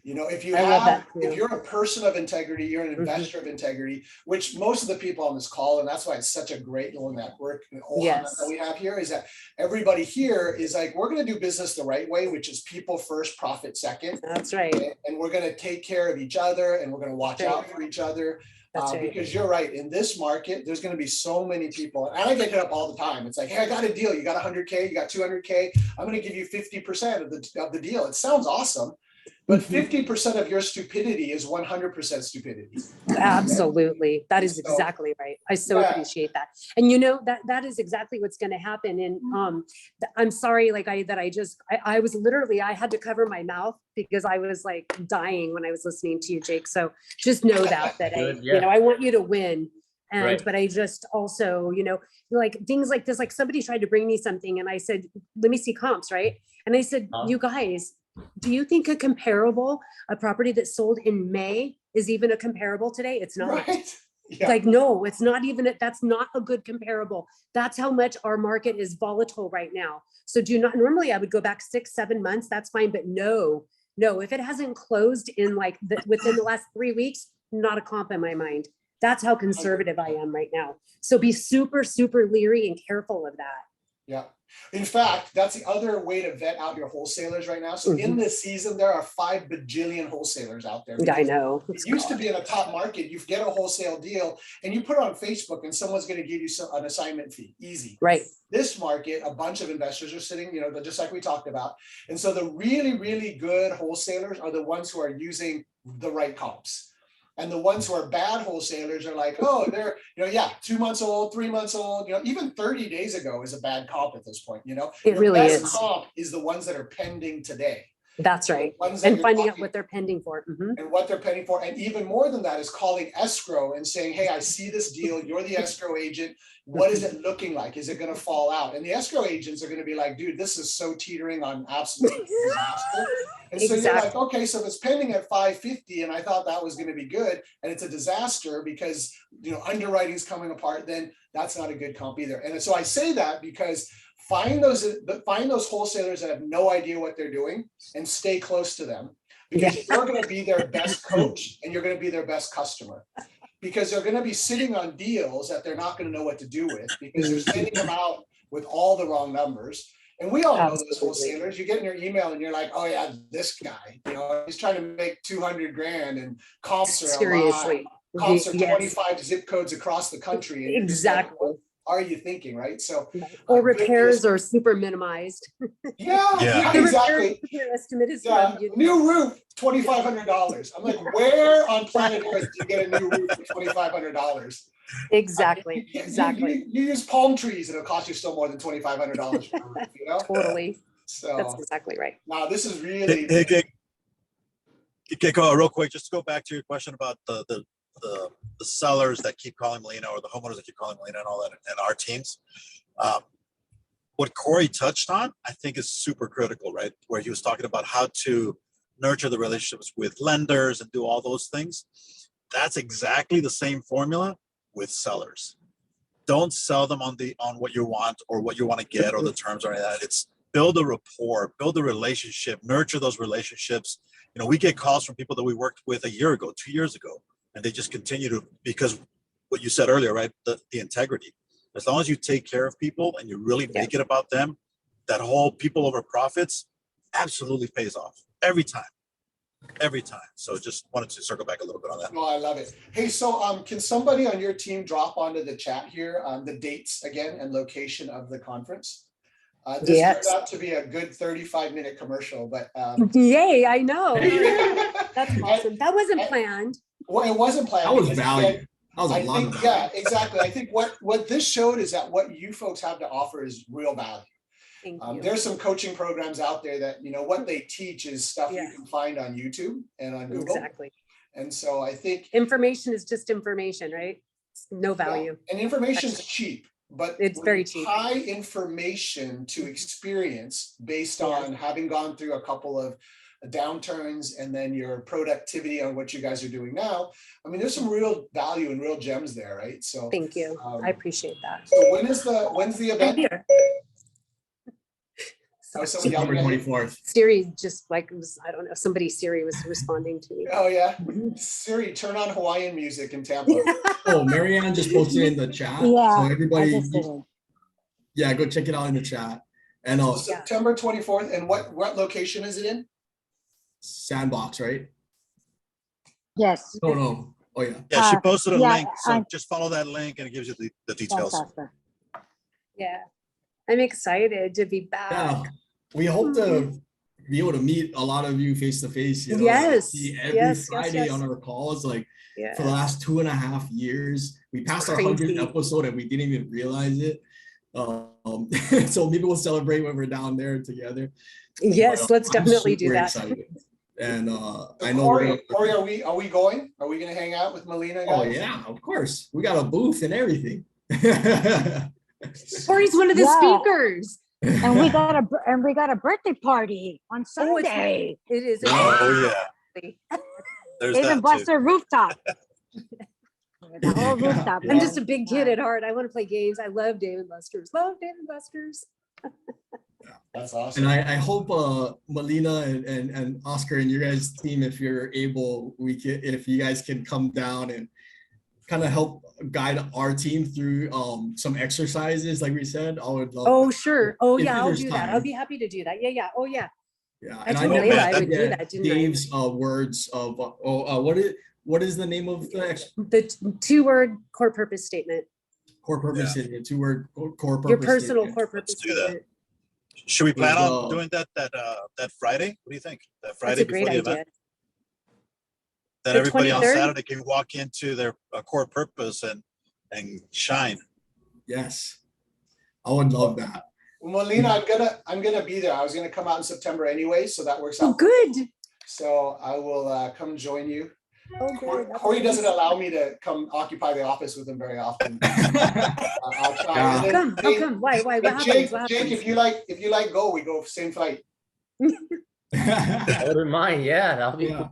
If you're a person of integrity, you're an investor of integrity, which most of the people on this call, and that's why it's such a great little network that we have here, is that everybody here is like, we're going to do business the right way, which is people first, profit second. That's right. And we're going to take care of each other, and we're going to watch out for each other. Because you're right, in this market, there's going to be so many people, and I get hit up all the time. It's like, hey, I got a deal. You got 100K, you got 200K. I'm going to give you 50% of the deal. It sounds awesome. But 50% of your stupidity is 100% stupidity. Absolutely. That is exactly right. I so appreciate that. And that is exactly what's going to happen. And I'm sorry, I was literally, I had to cover my mouth because I was like dying when I was listening to you, Jake. So just know that I want you to win. And, but I just also, like things like this, like somebody tried to bring me something and I said, let me see comps. Right. And I said, you guys, do you think a property that sold in May is even a comparable today? It's not. Right. Yeah. Like, no, it's not even, that's not a good comparable. That's how much our market is volatile right now. So normally I would go back 6-7 months, that's fine. But no, if it hasn't closed in within the last 3 weeks, not a comp in my mind. That's how conservative I am right now. So be super, super leery and careful of that. Yeah. In fact, that's the other way to vet out your wholesalers right now. So in this season, there are 5 bajillion wholesalers out there. I know. It used to be in a top market. You get a wholesale deal and you put it on Facebook and someone's going to give you an assignment fee. Easy. Right. This market, a bunch of investors are sitting, just like we talked about. And so the really, really good wholesalers are the ones who are using the right comps. And the ones who are bad wholesalers are like, oh, they're, 2 months old, 3 months old, even 30 days ago is a bad comp at this point, It really is. Comp is the ones that are pending today. That's right. And finding out what they're pending for. And what they're pending for. And even more than that is calling escrow and saying, hey, I see this deal. You're the escrow agent. What is it looking like? Is it going to fall out? And the escrow agents are going to be like, dude, this is so teetering on absolute disaster. And so you're like, okay, so if it's pending at 550 and I thought that was going to be good and it's a disaster because, underwriting's coming apart, then that's not a good comp either. And so I say that because find those wholesalers that have no idea what they're doing and stay close to them because you're going to be their best coach and you're going to be their best customer because they're going to be sitting on deals that they're not going to know what to do with because they're sending them out with all the wrong numbers. And we all know those wholesalers. You get in your email and you're like, oh yeah, this guy, he's trying to make 200 grand and comps are a lot. Comps are 25 zip codes across the country. And exactly. What are you thinking, right? So, or repairs are super minimized. Exactly. Repair estimate is new roof, $2,500. I'm like, where on planet Earth do you get a new roof for $2,500? Exactly. Exactly. You use palm trees and it'll cost you still more than $2,500 for a roof, Totally. So that's exactly right. Now this is really. Okay, go real quick. Just to go back to your question about the sellers that keep calling Melina or the homeowners that keep calling Melina and all that, and our teams. What Corey touched on, I think, is super critical, right? Where he was talking about how to nurture the relationships with lenders and do all those things. That's exactly the same formula with sellers. Don't sell them on what you want or what you want to get or the terms or any of that. It's build a rapport, build a relationship, nurture those relationships. We get calls from people that we worked with a year ago, 2 years ago, and they just continue to, because what you said earlier, right? The integrity. As long as you take care of people and you really make it about them, that whole people over profits absolutely pays off every time. So just wanted to circle back a little bit on that. Oh, I love it. Hey, so can somebody on your team drop onto the chat here the dates again and location of the conference? This turned out to be a good 35-minute commercial, but yay, I know. That's awesome. That wasn't planned. Well, it wasn't planned. That was value. That was a I lot think, of yeah, value. exactly. I think what this showed is that what you folks have to offer is real value. Thank you. There's some coaching programs out there that, what they teach is stuff you Yeah. can find on YouTube and on Google. Exactly. And so I think Information is just information, right? It's no yeah, value. and information's cheap, but It's when very you cheap. tie information to experience based Yeah. on having gone through a couple of downturns and then your productivity on what you guys are doing now. I mean, there's some real value and real gems there, right? So Thank you. I appreciate that. so when's the I'm event? here. Oh, somebody September yelling at you? 24th. Siri just like was, I don't know, Siri was responding to me. Oh yeah, Siri, turn on Hawaiian music in Tampa. Oh, Marianne just posted in the chat. Yeah, So I everybody, just did it. yeah, go check it out in the chat. And So September 24th, and what location is it in? Sandbox, right? Yes. No. Oh yeah. Yeah, she Uh, posted a yeah, link, so I- just follow that link and it gives you the details. Fantastic. Yeah. I'm excited to be back. Yeah. We hope to be able to meet a lot of you face to face. Yes, See every yes, Friday yes. on our calls. Like Yeah. for the last 2.5 years, we passed our 100th crazy. episode and we didn't even realize it. So maybe we'll celebrate when we're down there together. Yes, let's I'm definitely do super that. excited. And I know we're Corey, are we going? Are we gonna hang out with Melina, guys? Oh yeah, of course. We got a booth and everything. Corey's one of the Yeah. speakers. And we got a birthday party on Oh, it's- Sunday. It is. Oh yeah, there's Even that too. Buster rooftop. The whole Yeah. rooftop. I'm just a big kid at heart. I want to play games. I love Dave and Buster's. Love Dave and Buster's. That's awesome. And I hope Melina and Oscar and your guys' team, if you're able, if you guys can come down and kind of help guide our team through some exercises, like we said. I would love. Oh, sure. Oh, If yeah, I'll there's do that. time. I'll be happy to do that. Yeah, yeah. Oh, yeah. Yeah, I and told know Layla that I would do get that, didn't I? Dave's words of what is the name of the The two-word core purpose statement. core purpose statement? 2-word core purpose. Your personal statement. core purpose do that. statement. Should we plan With, on doing that Friday? What do you think? That That's Friday a great before the idea. event? That The everybody on 23rd? Saturday can walk into their core purpose and shine. Yes, I would love that. Melina, I'm gonna be there. I was gonna come out in September anyway, so that works Oh, out. good. So I will come join you. Oh, Corey, good. Corey doesn't allow me to come occupy the office with him very often. I'll try. Yeah. And then Come, how Jake- come? Why? What but happens? Jake, What Jake, happens? if you like go, we go same flight. I wouldn't mind. Yeah, that'll be Yeah.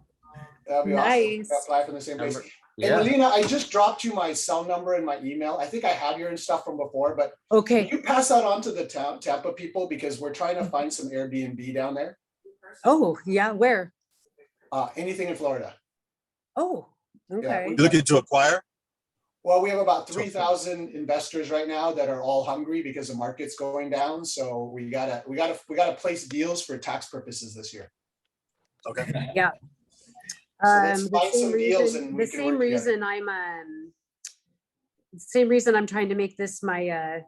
That'd be awesome. Nice. We'll fly from the same place. Number- Hey, yeah. Melina, I just dropped you my cell number and my email. I think I have your stuff from before, but can Okay. you pass that on to the Tampa people because we're trying to find some Airbnb down there. Oh, yeah, where? Anything in Florida. Oh, okay. You looking to acquire? Well, we have about 3,000 investors right now that are all hungry because the market's going down. So we gotta place deals for tax purposes this year. Okay. So let's find some deals and we The can same work together. reason same reason I'm trying to make this my,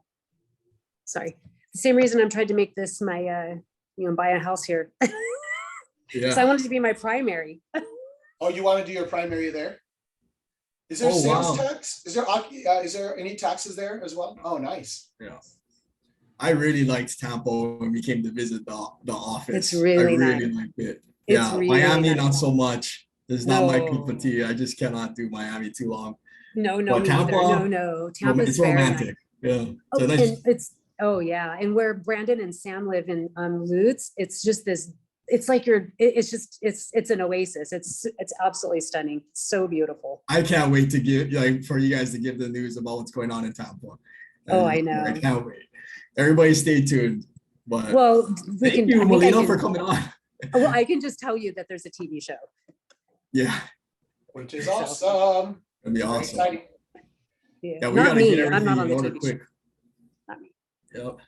sorry, the same reason I'm trying to make this my, buy a house here. Because I Yeah. wanted to be my primary. Oh, you want to do your primary there? Is there Oh, sales wow. tax? Is there any taxes there as well? Oh, nice. Yeah. I really liked Tampa when we came to visit the office. It's really I really nice. liked it. It's Yeah, really Miami nice. not so much. It's not my cup No. of tea. I just cannot do Miami too long. No, no, But me neither. Tampa, No. Tampa's It's very nice. romantic. Yeah. Oh, So nice. and oh yeah, and where Brandon and Sam live in Lutz, it's just this. It's like it's an oasis. It's absolutely stunning. It's so beautiful. I can't wait to for you guys to give the news about what's going on in Tampa. Oh, I I know. can't wait. Everybody stay tuned. But Well, we thank can. you, I think I Melina, can- for coming on. Well, I can just tell you that there's a TV show. Yeah, Which is awesome. it'd be Very awesome. exciting. Yeah, we Not gotta me. get I'm not everything on in the order TV quick. show. Not me. Yep. No, That's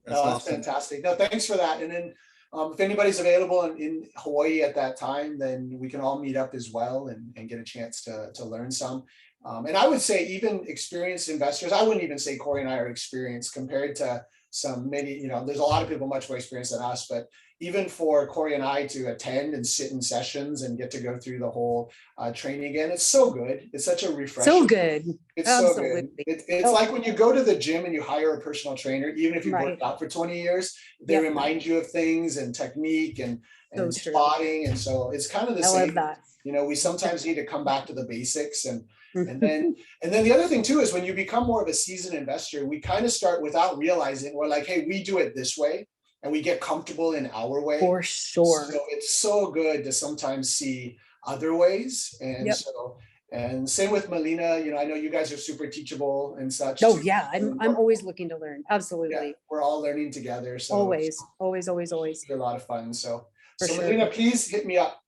that's awesome. fantastic. No, thanks for that. And then if anybody's available in Hawaii at that time, then we can all meet up as well and get a chance to learn some. And I would say even experienced investors, I wouldn't even say Corey and I are experienced compared to some maybe, there's a lot of people much more experienced than us, but even for Corey and I to attend and sit in sessions and get to go through the whole training again, it's so good. It's such a refresher. So good. It's Absolutely. so good. It's like when you go to the gym and you hire a personal trainer, even if you've Right. worked out for 20 years, they Yep. remind you of things and technique and So true. spotting. And so it's kind of the I same. love that. You know, we sometimes need to come back to the basics and Mhm. then the other thing too is when you become more of a seasoned investor, we kind of start without realizing we're like, hey, we do it this way, and we get comfortable in our way. For sure. So it's so good to sometimes see other ways. And Yep. so, and same with Melina, you know, I know you guys are super teachable and such. Oh too. yeah, I'm And always looking to learn. yeah, Absolutely. we're all learning together. So Always. Always. it's a lot of fun. So, For so sure. Melina, please hit me up.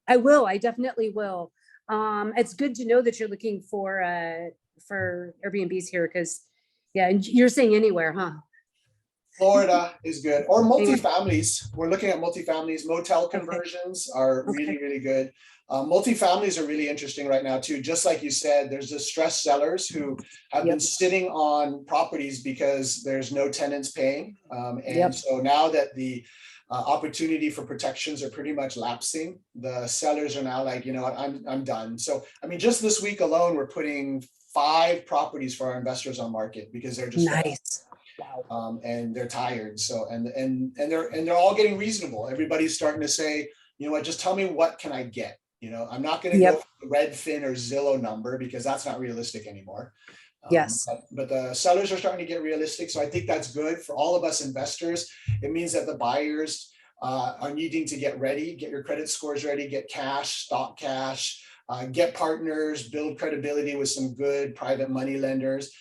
I will. I definitely will. It's good to know that you're looking for Airbnbs here because, yeah, and you're saying anywhere, huh? Florida is good, or multifamilies. We're looking at multifamilies. Motel conversions are Okay. really, really good. Multifamilies are really interesting right now too. Just like you said, there's distressed sellers who have been Yep. sitting on properties because there's no tenants paying. And Yep. so now that the opportunity for protections are pretty much lapsing, the sellers are now like, you know what, I'm done. So, I mean, just this week alone, we're putting 5 properties for our investors on market because they're just Nice. Wow. and they're tired. So and they're all getting reasonable. Everybody's starting to say, you know what, just tell me what can I get. You know, I'm not going to Yep. go for the Redfin or Zillow number because that's not realistic anymore. Yes. But the sellers are starting to get realistic. So I think that's good for all of us investors. It means that the buyers are needing to get ready, get your credit scores ready, get cash, stock cash, get partners, build credibility with some good private money lenders.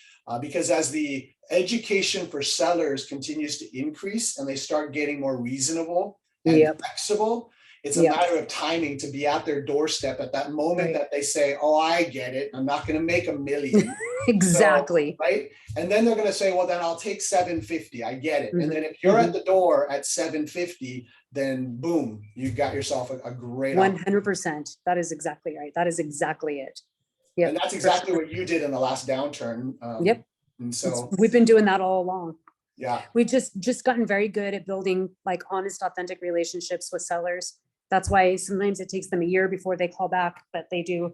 Because as the education for sellers continues to increase and they start getting more reasonable and Yep. flexible, it's a Yep. matter of timing to be at their doorstep at that moment Right. that they say, oh, I get it. I'm not going to make $1 million. Exactly. So, right. And then they're going to say, well, then I'll take 750. I get it. Mhm. And then if you're at the door at 750, then boom, you've got yourself a great opportunity. 100%. That is exactly right. That is exactly it. Yep. And that's exactly what you did in the last downturn. Yep. And so, We've been doing that all along. yeah. We've just gotten very good at building like honest, authentic relationships with sellers. That's why sometimes it takes them a year before they call back, but they do.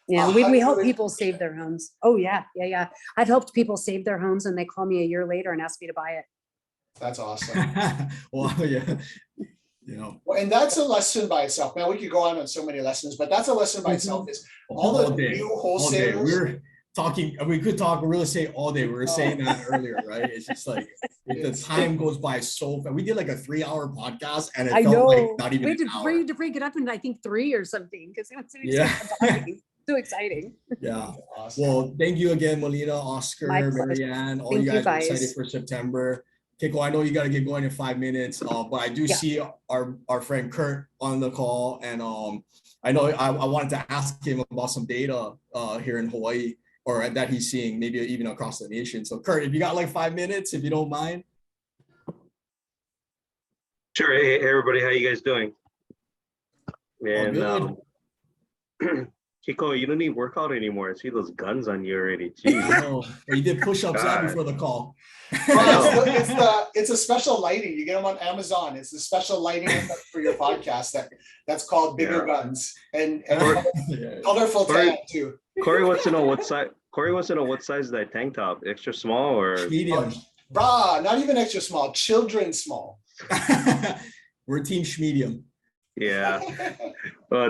Yeah, we help people save their homes. Oh yeah, yeah, yeah. I've helped people save their homes and they call me a year later and ask me to buy it. That's awesome. Well, yeah, you know, Well, and that's a lesson by itself. Now we could go on so many lessons, but that's a lesson by itself. Is all the new all day. wholesalers. We're talking, we could talk real estate all day. We were saying that earlier, right? It's just like the time goes by so fast. We did like a 3-hour podcast and it I felt know. like not even We had an hour. to break it up in I think 3 or something because it was so Yeah. exciting. So exciting. Yeah. Awesome. Well, thank you again, Melina, Oscar, My pleasure. Marianne, all Thank you you guys are guys. excited for September. Keiko, I know you got to get going in 5 minutes, but I do Yeah. see our friend Kurt on the call, and I know I wanted to ask him about some data here in Hawaii, or that he's seeing, maybe even across the nation. So, Kurt, if you got like 5 minutes, if you don't mind. Sure. Hey, everybody, how you guys doing? And Kiko, you don't need workout anymore. I see those guns on you already. Jeez. Oh, you did push-ups before the call. It's a special lighting. You get them on Amazon. It's a special lighting for your podcast that's called Bigger Guns and colorful tan too. Corey wants to know what size. Corey wants to know what size is that tank top? Extra small or medium? Brah, not even extra small. Children small. We're team medium. Yeah.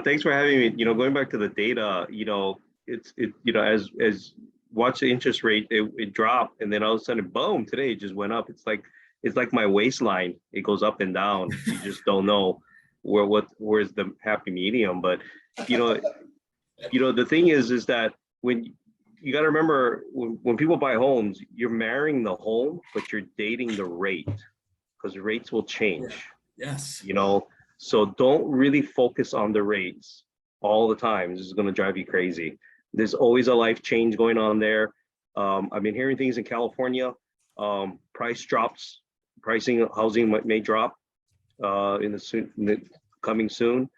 Thanks for having me. You know, going back to the data, you know, it's as watch the interest rate, it dropped, and then all of a sudden, boom, today it just went up. It's like my waistline. It goes up and down. You just don't know where's the happy medium. But you know, the thing is that when you got to remember when people buy homes, you're marrying the home, but you're dating the rate because the rates will change. Yes. You know. So don't really focus on the rates all the time. This is going to drive you crazy. There's always a life change going on there. I've been hearing things in California. Price drops, housing may drop coming soon.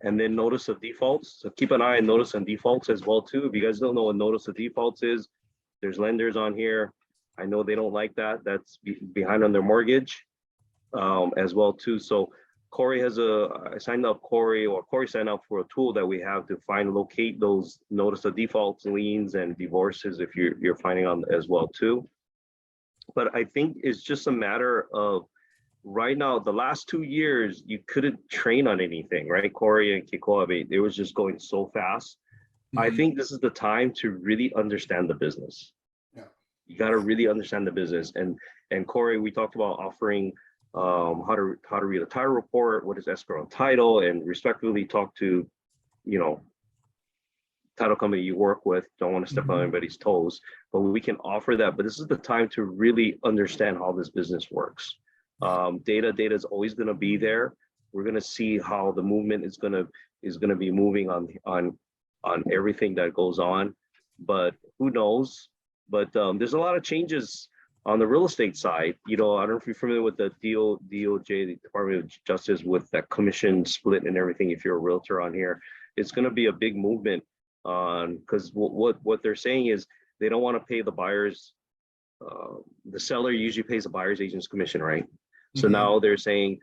And then notice of defaults. So keep an eye on notice of defaults as well too. If you guys don't know what notice of defaults is, there's lenders on here. I know they don't like that. That's behind on their mortgage as well too. So Corey I signed up Corey signed up for a tool that we have to locate those notice of defaults, liens, and divorces if you're finding on as well too. But I think it's just a matter of right now, the last 2 years, you couldn't train on anything, right? Corey and Kikoa, it was just going so fast. I think this is the time to really understand the business. Yeah. You got to really understand the business. And Corey, we talked about offering how to read a title report, what is escrow and title, and respectfully talk to, title company you work with. Don't want to step on anybody's toes, but we can offer that. But this is the time to really understand how this business works. Data is always going to be there. We're going to see how the movement is going to be moving on everything that goes on, but who knows? But there's a lot of changes on the real estate side. I don't know if you're familiar with the DOJ, the Department of Justice, with that commission split and everything. If you're a realtor on here, it's going to be a big movement on, because what they're saying is they don't want to pay the buyers. The seller usually pays the buyer's agent's commission, right? So now they're saying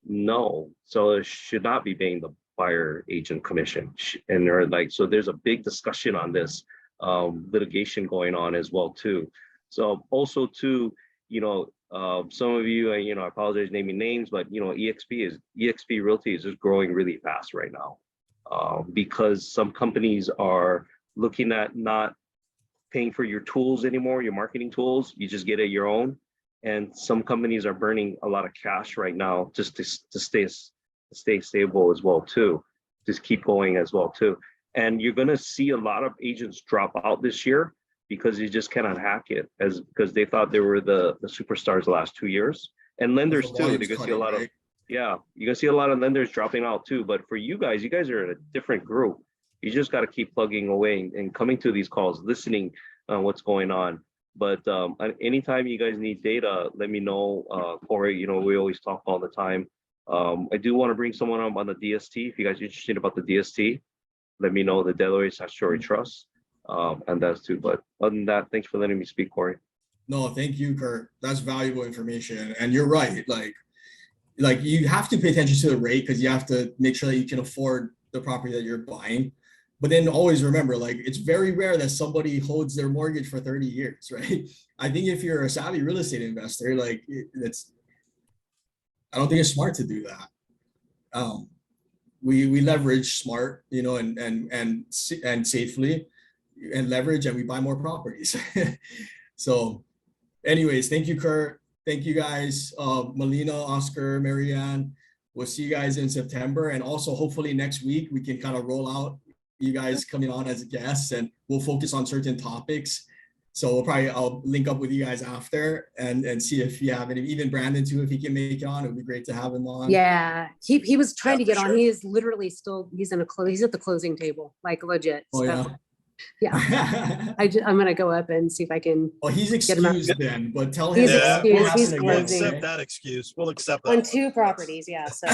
no, seller should not be paying the buyer agent commission, and they're like, so there's a big discussion on this litigation going on as well too. So also too, some of you, I apologize naming names, but EXP Realty is just growing really fast right now because some companies are looking at not paying for your tools anymore, your marketing tools. You just get it your own. And some companies are burning a lot of cash right now just to stay stable as well too, just keep going as well too. And you're going to see a lot of agents drop out this year because you just cannot hack it, because they thought they were the superstars the last 2 years. And lenders too, you're going to see a lot of, you're going to see a lot of lenders dropping out too. But for you guys are in a different group. You just got to keep plugging away and coming to these calls, listening what's going on. But anytime you guys need data, let me know, Corey. We always talk all the time. I do want to bring someone up on the DST. If you guys are interested about the DST, let me know, the Delaware Statutory Trust, and that's too. But other than that, thanks for letting me speak, Corey. No, thank you, Kurt. That's valuable information. And you're right. Like you have to pay attention to the rate because you have to make sure that you can afford the property that you're buying. But then always remember, it's very rare that somebody holds their mortgage for 30 years, right? I think if you're a savvy real estate investor, I don't think it's smart to do that. We leverage smart, and safely, and leverage, and we buy more properties. So anyways, thank you, Kurt. Thank you guys, Melina, Oscar, Marianne. We'll see you guys in September. And also hopefully next week we can kind of roll out you guys coming on as guests, and we'll focus on certain topics. So I'll link up with you guys after and see if you have any, even Brandon too, if he can make it on. It would be great to have him on. Yeah, he was trying to get on. Sure. He is literally still, he's at the closing table, legit. Oh, So, yeah. I'm gonna go up and see if I can. Well, he's get him up. excused then, but tell him. He's Yeah, excused. He's we'll closing accept that excuse. We'll accept that on one. 2 properties. Yeah. So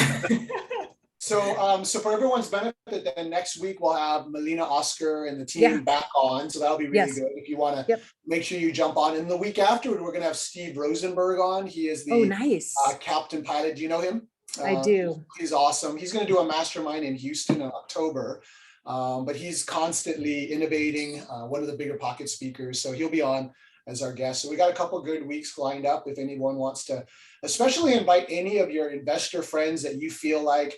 So for everyone's benefit, then next week we'll have Melina, Oscar, and the team back on. So that'll be really good. If you want to make sure you jump on. And the week after, we're going to have Steve Rosenberg on. He is the nice. Captain Pilot. Do you know him? I do. He's awesome. He's going to do a mastermind in Houston in October. But he's constantly innovating, one of the bigger pocket speakers. So he'll be on as our guest. So we got a couple good weeks lined up. If anyone wants to, especially invite any of your investor friends that you feel like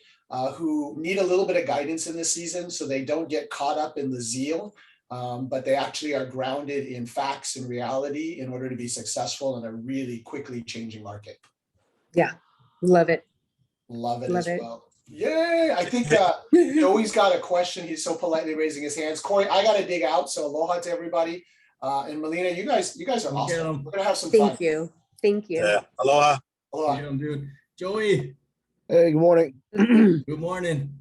who need a little bit of guidance in this season, so they don't get caught up in the zeal, but they actually are grounded in facts and reality in order to be successful in a really quickly changing market. Yeah, love it. Love it. Well. Yay! I think Joey's got a question. He's so politely raising his hands. Corey, I got to dig out. So aloha to everybody. And Melina, you guys are awesome. We're gonna have some fun. Thank you. Yeah. Aloha. Aloha. Dude. Joey. Hey, good morning. Good morning.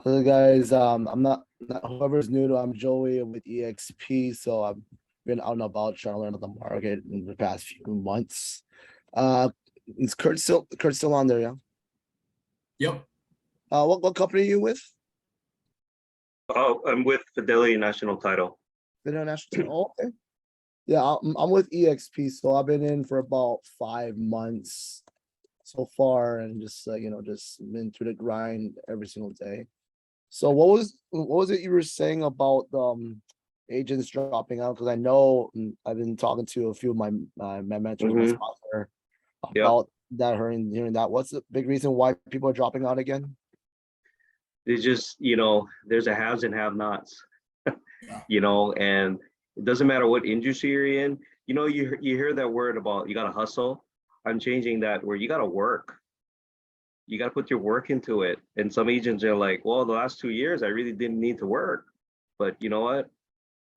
Hello, guys. I'm not whoever's new. I'm Joey with EXP. So I've been out and about trying to learn the market in the past few months. Is Kurt still on there? Yeah. Yep. What company are you with? Oh, I'm with Fidelity National Title. International. Oh, okay. Yeah, I'm with EXP. So I've been in for about 5 months. so far, and just just been through the grind every single day. So what was it you were saying about agents dropping out? Because I know I've been talking to a few of my mentors, my sponsor, Yep. about that, hearing that. What's the big reason why people are dropping out again? It's just, there's a haves and have-nots, and it doesn't matter what industry you're in. You hear that word about you got to hustle. I'm changing that where you got to work. You got to put your work into it. And some agents are like, well, the last 2 years, I really didn't need to work. But you know what?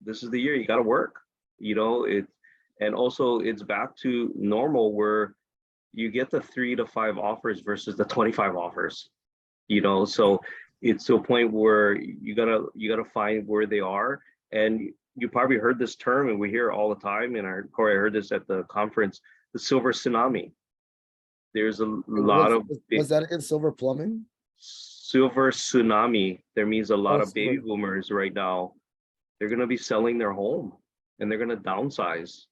This is the year you got to work. And also it's back to normal where you get the 3 to 5 offers versus the 25 offers. So it's to a point where you gotta find where they are. And you probably heard this term, and we hear it all the time. And Corey, I heard this at the conference, the silver tsunami. There's a lot of was that against silver plumbing? Silver tsunami. There means a lot of baby silver. boomers right now. They're gonna be selling their home and they're gonna downsize.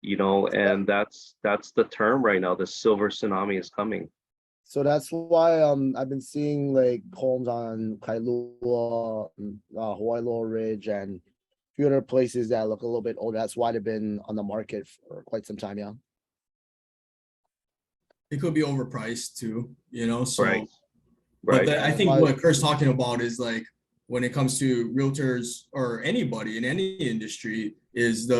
And that's the term right now. The silver tsunami is coming. So that's why I've been seeing like homes on Kailua, Hawaii Lower Ridge, and a few other places that look a little bit older. That's why they've been on the market for quite some time, yeah. It could be overpriced too, so. Right. But I think what Kurt's talking about is like when it comes to realtors or anybody in any industry is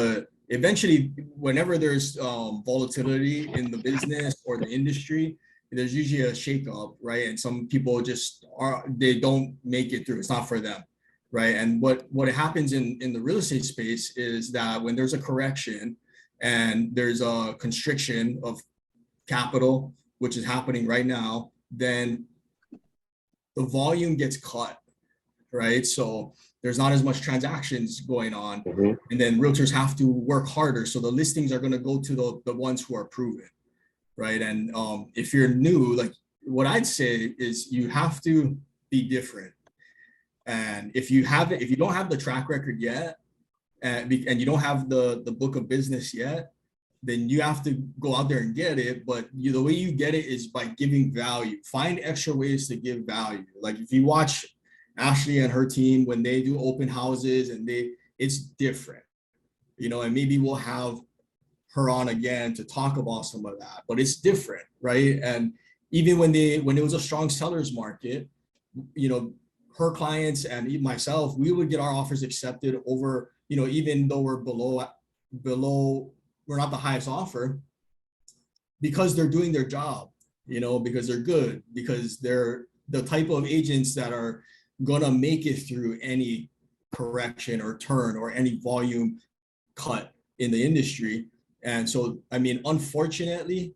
eventually whenever there's volatility in the business or the industry, there's usually a shakeup, right? And some people they don't make it through. It's not for them, right? And what happens in the real estate space is that when there's a correction and there's a constriction of capital, which is happening right now, then the volume gets cut, right? So there's not as much transactions going on. And then realtors have to work harder. So the listings are going to go to the ones who are proven, right? And if you're new, like what I'd say is you have to be different. And if you don't have the track record yet, and you don't have the book of business yet, then you have to go out there and get it. But the way you get it is by giving value. Find extra ways to give value. Like if you watch Ashley and her team when they do open houses and it's different, and maybe we'll have her on again to talk about some of that, but it's different, right? And even when it was a strong seller's market, her clients and myself, we would get our offers accepted over, even though we're below, we're not the highest offer, because they're doing their job, because they're good, because they're the type of agents that are gonna make it through any correction or turn or any volume cut in the industry. And so, unfortunately,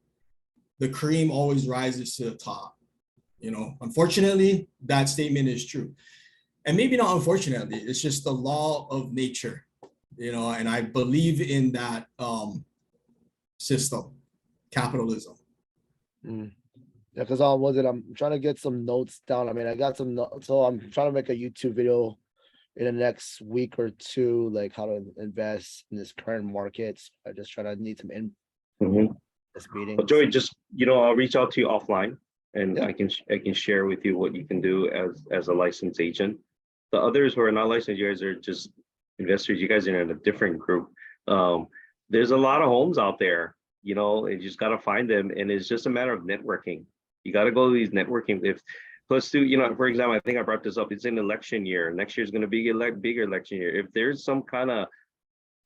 the cream always rises to the top. Unfortunately, that statement is true. And maybe not unfortunately, it's just the law of nature, and I believe in that system, capitalism. Yeah, because I'm trying to get some notes down. I got some notes, so I'm trying to make a YouTube video in the next week or two, like how to invest in this current market. I just try to need some this meeting. Well, Joey, just I'll reach out to you offline, and I can share with you what you can do as a licensed agent. The others who are not licensed, you guys are just investors. You guys are in a different group. There's a lot of homes out there, and you just got to find them, and it's just a matter of networking. You got to go to these networking. Plus, for example, I think I brought this up. It's an election year. Next year is going to be a bigger election year. If there's some kind of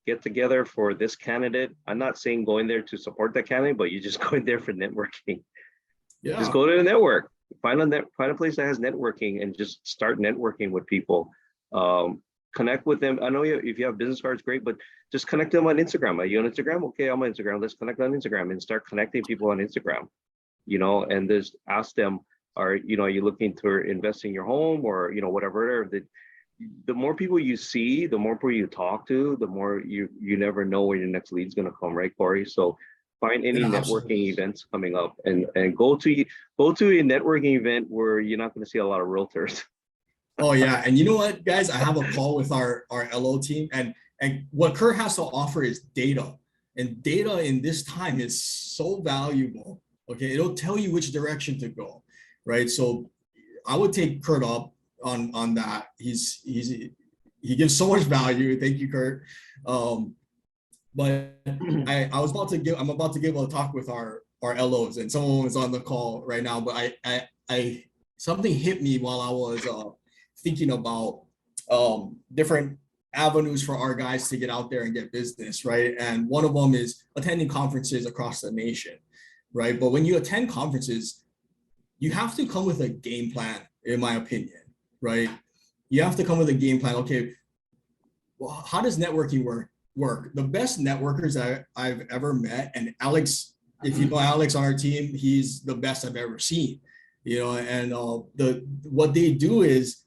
get together for this candidate, I'm not saying going there to support that candidate, but you're just going there for networking. Yeah. Just go to the network. Find a place that has networking and just start networking with people. Connect with them. I know if you have business cards, great, but just connect them on Instagram. Are you on Instagram? Okay, I'm on Instagram. Let's connect on Instagram and start connecting people on Instagram. And just ask them, are you looking to invest in your home or whatever. The more people you see, the more people you talk to, the more you never know where your next lead's gonna come, right, Corey? So find any networking events coming up and go to a networking event where you're not gonna see a lot of realtors. Oh yeah, and you know what, guys? I have a call with our LO team, and what Kurt has to offer is data, and data in this time is so valuable, Okay, it'll tell you which direction to go, right? So I would take Kurt up on that. He gives so much value. Thank you, Kurt. But I'm about to give a talk with our LOs, and someone is on the call right now. But I something hit me while I was thinking about different avenues for our guys to get out there and get business, right? And one of them is attending conferences across the nation, right? But when you attend conferences, you have to come with a game plan, in my opinion, right? You have to come with a game plan. Okay, well, how does networking work? The best networkers I've ever met, and Alex, if you know Alex on our team, he's the best I've ever seen. You know, and what they do is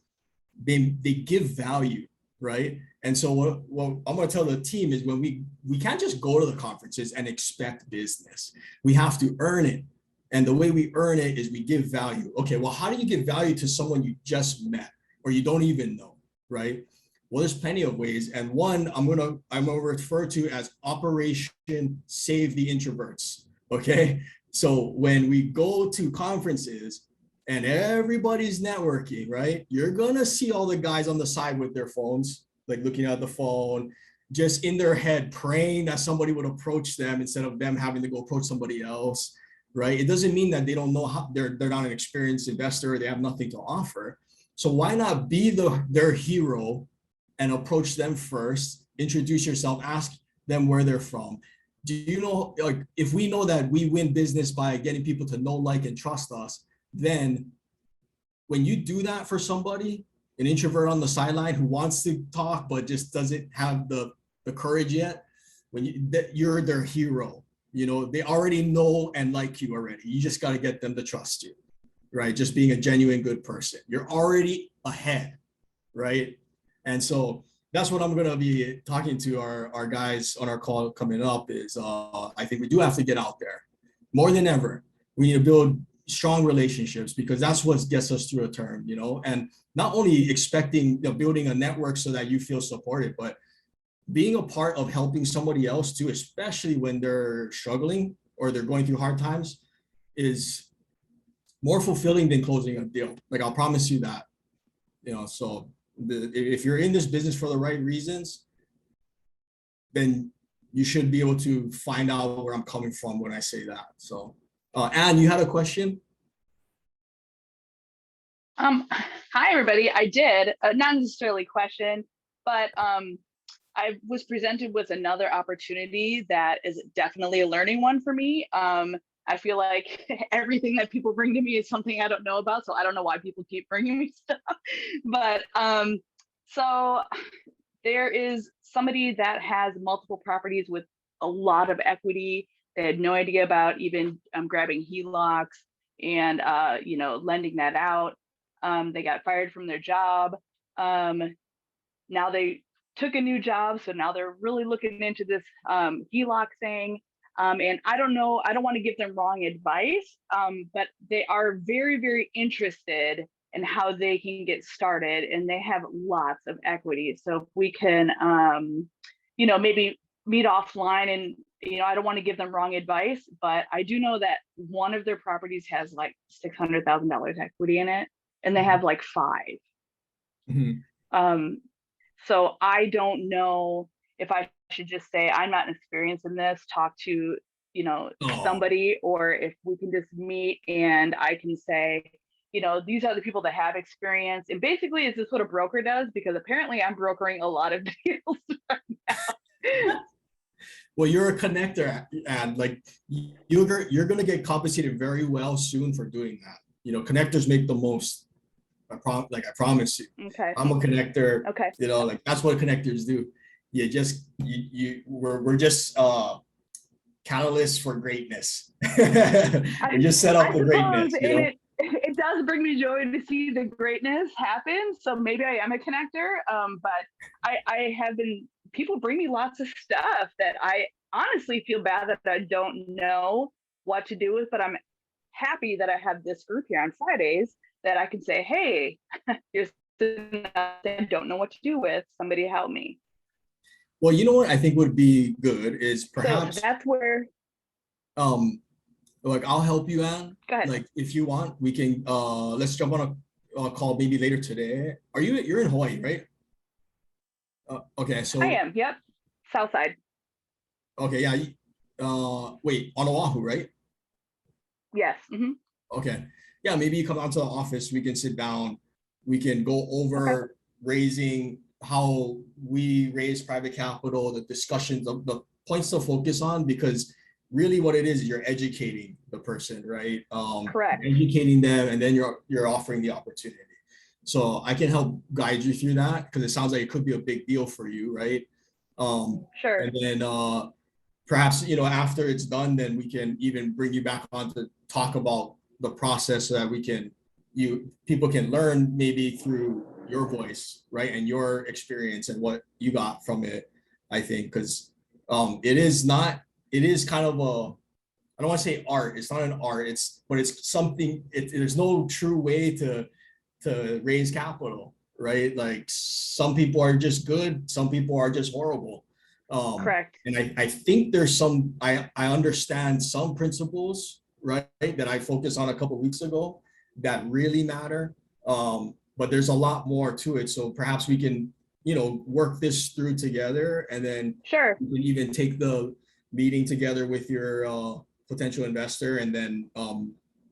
they give value, right? And so what I'm going to tell the team is when we can't just go to the conferences and expect business. We have to earn it. And the way we earn it is we give value. Okay, well, how do you give value to someone you just met or you don't even know, right? Well, there's plenty of ways. And one I'm gonna refer to as Operation Save the Introverts. Okay. So when we go to conferences and everybody's networking, right? You're gonna see all the guys on the side with their phones, like looking at the phone, just in their head, praying that somebody would approach them instead of them having to go approach somebody else, right? It doesn't mean that they don't know how they're not an experienced investor, they have nothing to offer. So why not be their hero and approach them first, introduce yourself, ask them where they're from. Do you know, like, if we know that we win business by getting people to know, like, and trust us, then when you do that for somebody, an introvert on the sideline who wants to talk but just doesn't have the courage yet, you're their hero. You know, they already know and like you already. You just got to get them to trust you, right? Just being a genuine good person. You're already ahead, right? And so that's what I'm going to be talking to our guys on our call coming up is I think we do have to get out there more than ever. We need to build strong relationships because that's what gets us through a term, you know, and not only expecting, building a network so that you feel supported, but being a part of helping somebody else too, especially when they're struggling or they're going through hard times, is more fulfilling than closing a deal. Like, I'll promise you that, you know. So if you're in this business for the right reasons, then you should be able to find out where I'm coming from when I say that. So, Anne, you had a question? Hi, everybody. I did, not necessarily a question, but I was presented with another opportunity that is definitely a learning one for me. I feel like everything that people bring to me is something I don't know about, so I don't know why people keep bringing me stuff. But so there is somebody that has multiple properties with a lot of equity. They had no idea about even grabbing HELOCs and you know, lending that out. They got fired from their job. Now they took a new job, so now they're really looking into this HELOC thing. And I don't know, I don't want to give them wrong advice, but they are very, very interested in how they can get started, and they have lots of equity. So if we can, you know, maybe meet offline, and, you know, I don't want to give them wrong advice, but I do know that one of their properties has like $600,000 equity in it, and they have like 5. Mm-hmm. So I don't know if I should just say, I'm not experienced in this, talk to, you know, somebody, or if we can just meet and I can say, you know, these are the people that have experience. And basically, is this what a broker does? Because apparently I'm brokering a lot of deals right now. Well, you're a connector, and like you're going to get compensated very well soon for doing that. You know, connectors make the most. I promise you. Okay. I'm a connector. Okay. You know, like that's what connectors do. We're just catalysts for greatness. We just set up the greatness. You know? It does bring me joy to see the greatness happen. So maybe I am a connector. But I have been, people bring me lots of stuff that I honestly feel bad that I don't know what to do with, but I'm happy that I have this group here on Fridays that I can say, hey, here's something I don't know what to do with. Somebody help me. Well, you know what I think would be good is perhaps so that's where Like I'll help you, Ann. Go ahead. Like if you want, we can let's jump on a call maybe later today. You're in Hawaii, right? Okay, so I am. Yep. South side. okay, yeah. Wait, on Oahu, right? Yes. Hmm. Okay. Yeah, maybe you come down to the office, we can sit down, we can go over raising how we raise private capital, the discussions of the points to focus on, because really what it is you're educating the person, right? Correct. Educating them, and then you're offering the opportunity. So I can help guide you through that because it sounds like it could be a big deal for you, right? Sure. And then perhaps, after it's done, then we can even bring you back on to talk about the process so that people can learn maybe through your voice, right? And your experience and what you got from it, I think, because it is kind of I don't want to say art, it's not an art, but it's something, there's no true way to raise capital, right? Like some people are just good, some people are just horrible. Correct. And I think there's I understand some principles, right, that I focused on a couple of weeks ago that really matter. But there's a lot more to it. So perhaps we can, work this through together, and then Sure. you can even take the meeting together with your potential investor, and then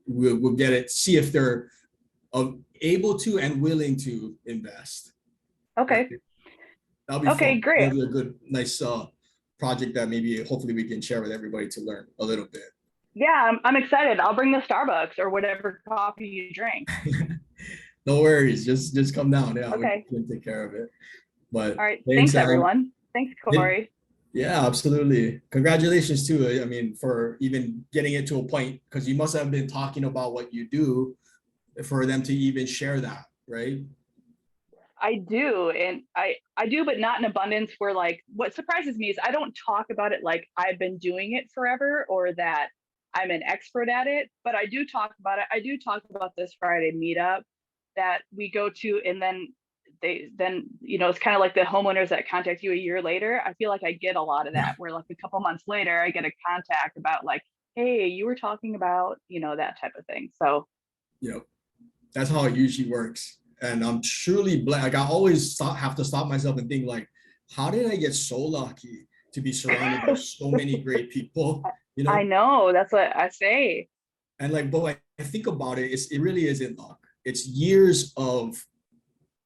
we'll get it, see if they're able to and willing to invest. Okay. Right? That'll be Okay, fun. great. That'll be a good, nice project that maybe hopefully we can share with everybody to learn a little bit. Yeah, I'm excited. I'll bring the Starbucks or whatever coffee you drink. No worries. Just come down. Yeah, Okay. we can take care of it. But All right. Thanks everyone. Thanks, Corey. Yeah, absolutely. Congratulations too. I mean, for even getting it to a point, because you must have been talking about what you do for them to even share that, right? I do, and I do, but not in abundance. Where like what surprises me is I don't talk about it like I've been doing it forever or that I'm an expert at it, but I do talk about it. I do talk about this Friday meetup that we go to, and then it's kind of like the homeowners that contact you a year later. I feel like I get a lot of that, where like a couple months later I get a contact about like, hey, you were talking about, that type of thing. So that's how it usually works. And I'm truly blessed. Like I always have to stop myself and think like, how did I get so lucky to be surrounded by so many great people? I know, that's what I say. And like, but like, I think about it, it really isn't luck. It's years of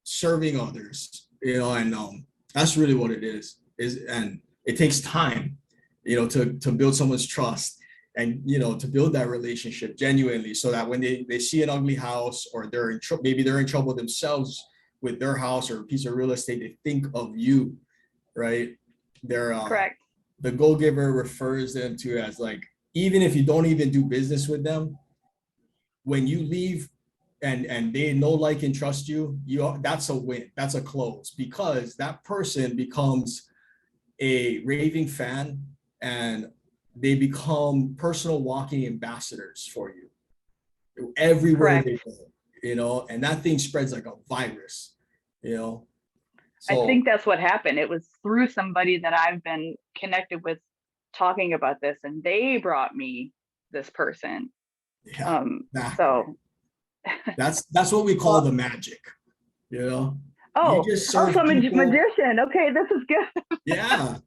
serving others, and that's really what it is, and it takes time, to build someone's trust, and to build that relationship genuinely, so that when they see an ugly house, or maybe they're in trouble themselves with their house or a piece of real estate, they think of you, right? They're correct. The go-giver refers them to as like, even if you don't even do business with them, when you leave and they know, like, and trust you, that's a win, that's a close, because that person becomes a raving fan, and they become personal walking ambassadors for you everywhere they go, and that thing spreads like a virus, So I think that's what happened. It was through somebody that I've been connected with talking about this, and they brought me this person. Yeah, so that's what we call the magic, Oh, you just serve I'm a people. magician. Okay, this is good. Yeah.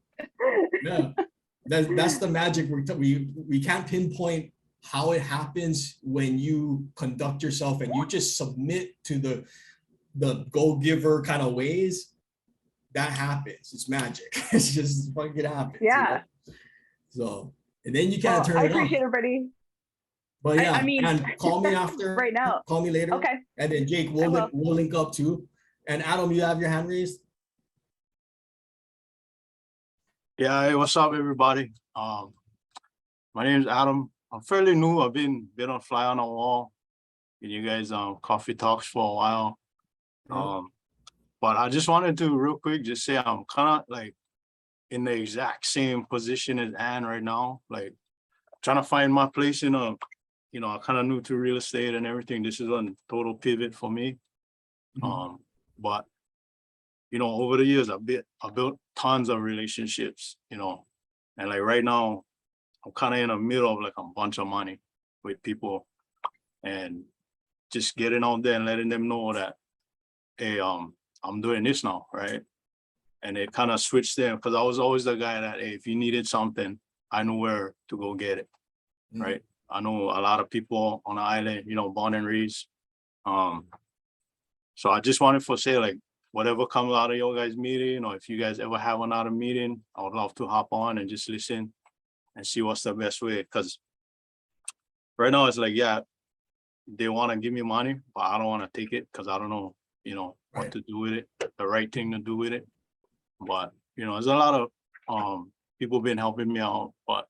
That's the magic. We can't pinpoint how it happens when you conduct yourself and you just submit to the go-giver kind of ways. That happens. It's magic. It's just fucking happens. Yeah. So, and then you can't turn it off. I appreciate everybody. But yeah, I mean, and call me after right now. Call me later. Okay. And then Jake, we'll link up too. And Adam, you have your hand raised? Yeah, hey, what's up, everybody? My name is Adam. I'm fairly new. I've been on Fly on the Wall with you guys coffee talks for a while. But I just wanted to real quick just say I'm kind of like in the exact same position as Ann right now, like trying to find my place in I'm kind of new to real estate and everything. This is a total pivot for me. But over the years, I built tons of relationships, and like right now, I'm kind of in the middle of like a bunch of money, with people and just getting out there and letting them know that, hey, I'm doing this now, right? And it kind of switched them because I was always the guy that, hey, if you needed something, I knew where to go get it, right? I know a lot of people on the island, you know, born and raised. So I just wanted to say, like, whatever comes out of your guys' meeting, or if you guys ever have another meeting, I would love to hop on and just listen and see what's the best way. Because right now it's like, yeah, they want to give me money, but I don't want to take it because I don't know, you know, what to do with it, the right thing to do with it. But, you know, there's a lot of people been helping me out, but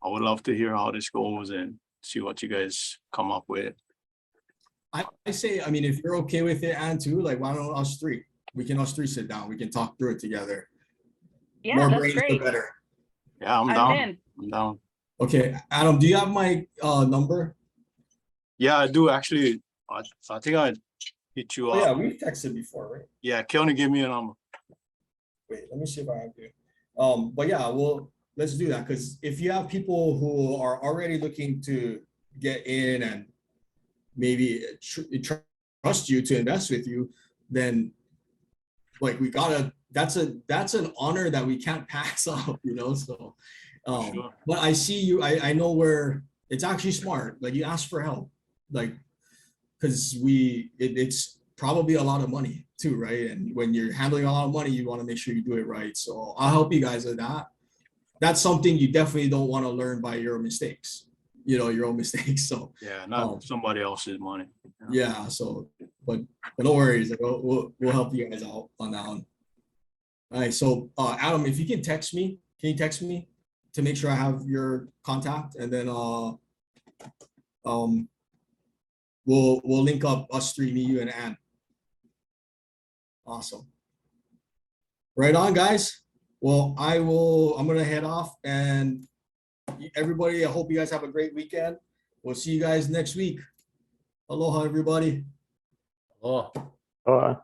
I would love to hear how this goes and see what you guys come up with. I say, I mean, if you're okay with it, and too, like, why don't us three? We can us three sit down. We can talk through it together. Yeah, More that's brains, the great. better. Yeah, I'm I'm down. in. I'm down. Okay, Adam, do you have my number? Yeah, I do actually. I think I hit you Oh up. yeah, we've texted before, right? Yeah, Kelly gave me a number. Wait, let me see if I have you. But yeah, well, let's do that, because if you have people who are already looking to get in and maybe trust you to invest with you, then like we gotta, that's an honor that we can't pass up, you know. So Sure. but I see you, I know where it's actually smart, like you ask for help, like, because it's probably a lot of money too, right? And when you're handling a lot of money, you want to make sure you do it right. So I'll help you guys with that. That's something you definitely don't want to learn by your mistakes, you know, your own mistakes. So Yeah, not somebody else's money. yeah, so but no worries, like, we'll help you guys out on that one. All right, so Adam, if you can text me, can you text me to make sure I have your contact, and then we'll link up, us three, me, you, and Ann. Awesome. Right on, guys. Well, I'm gonna head off, and everybody, I hope you guys have a great weekend. We'll see you guys next week. Aloha, everybody. Oh. All right.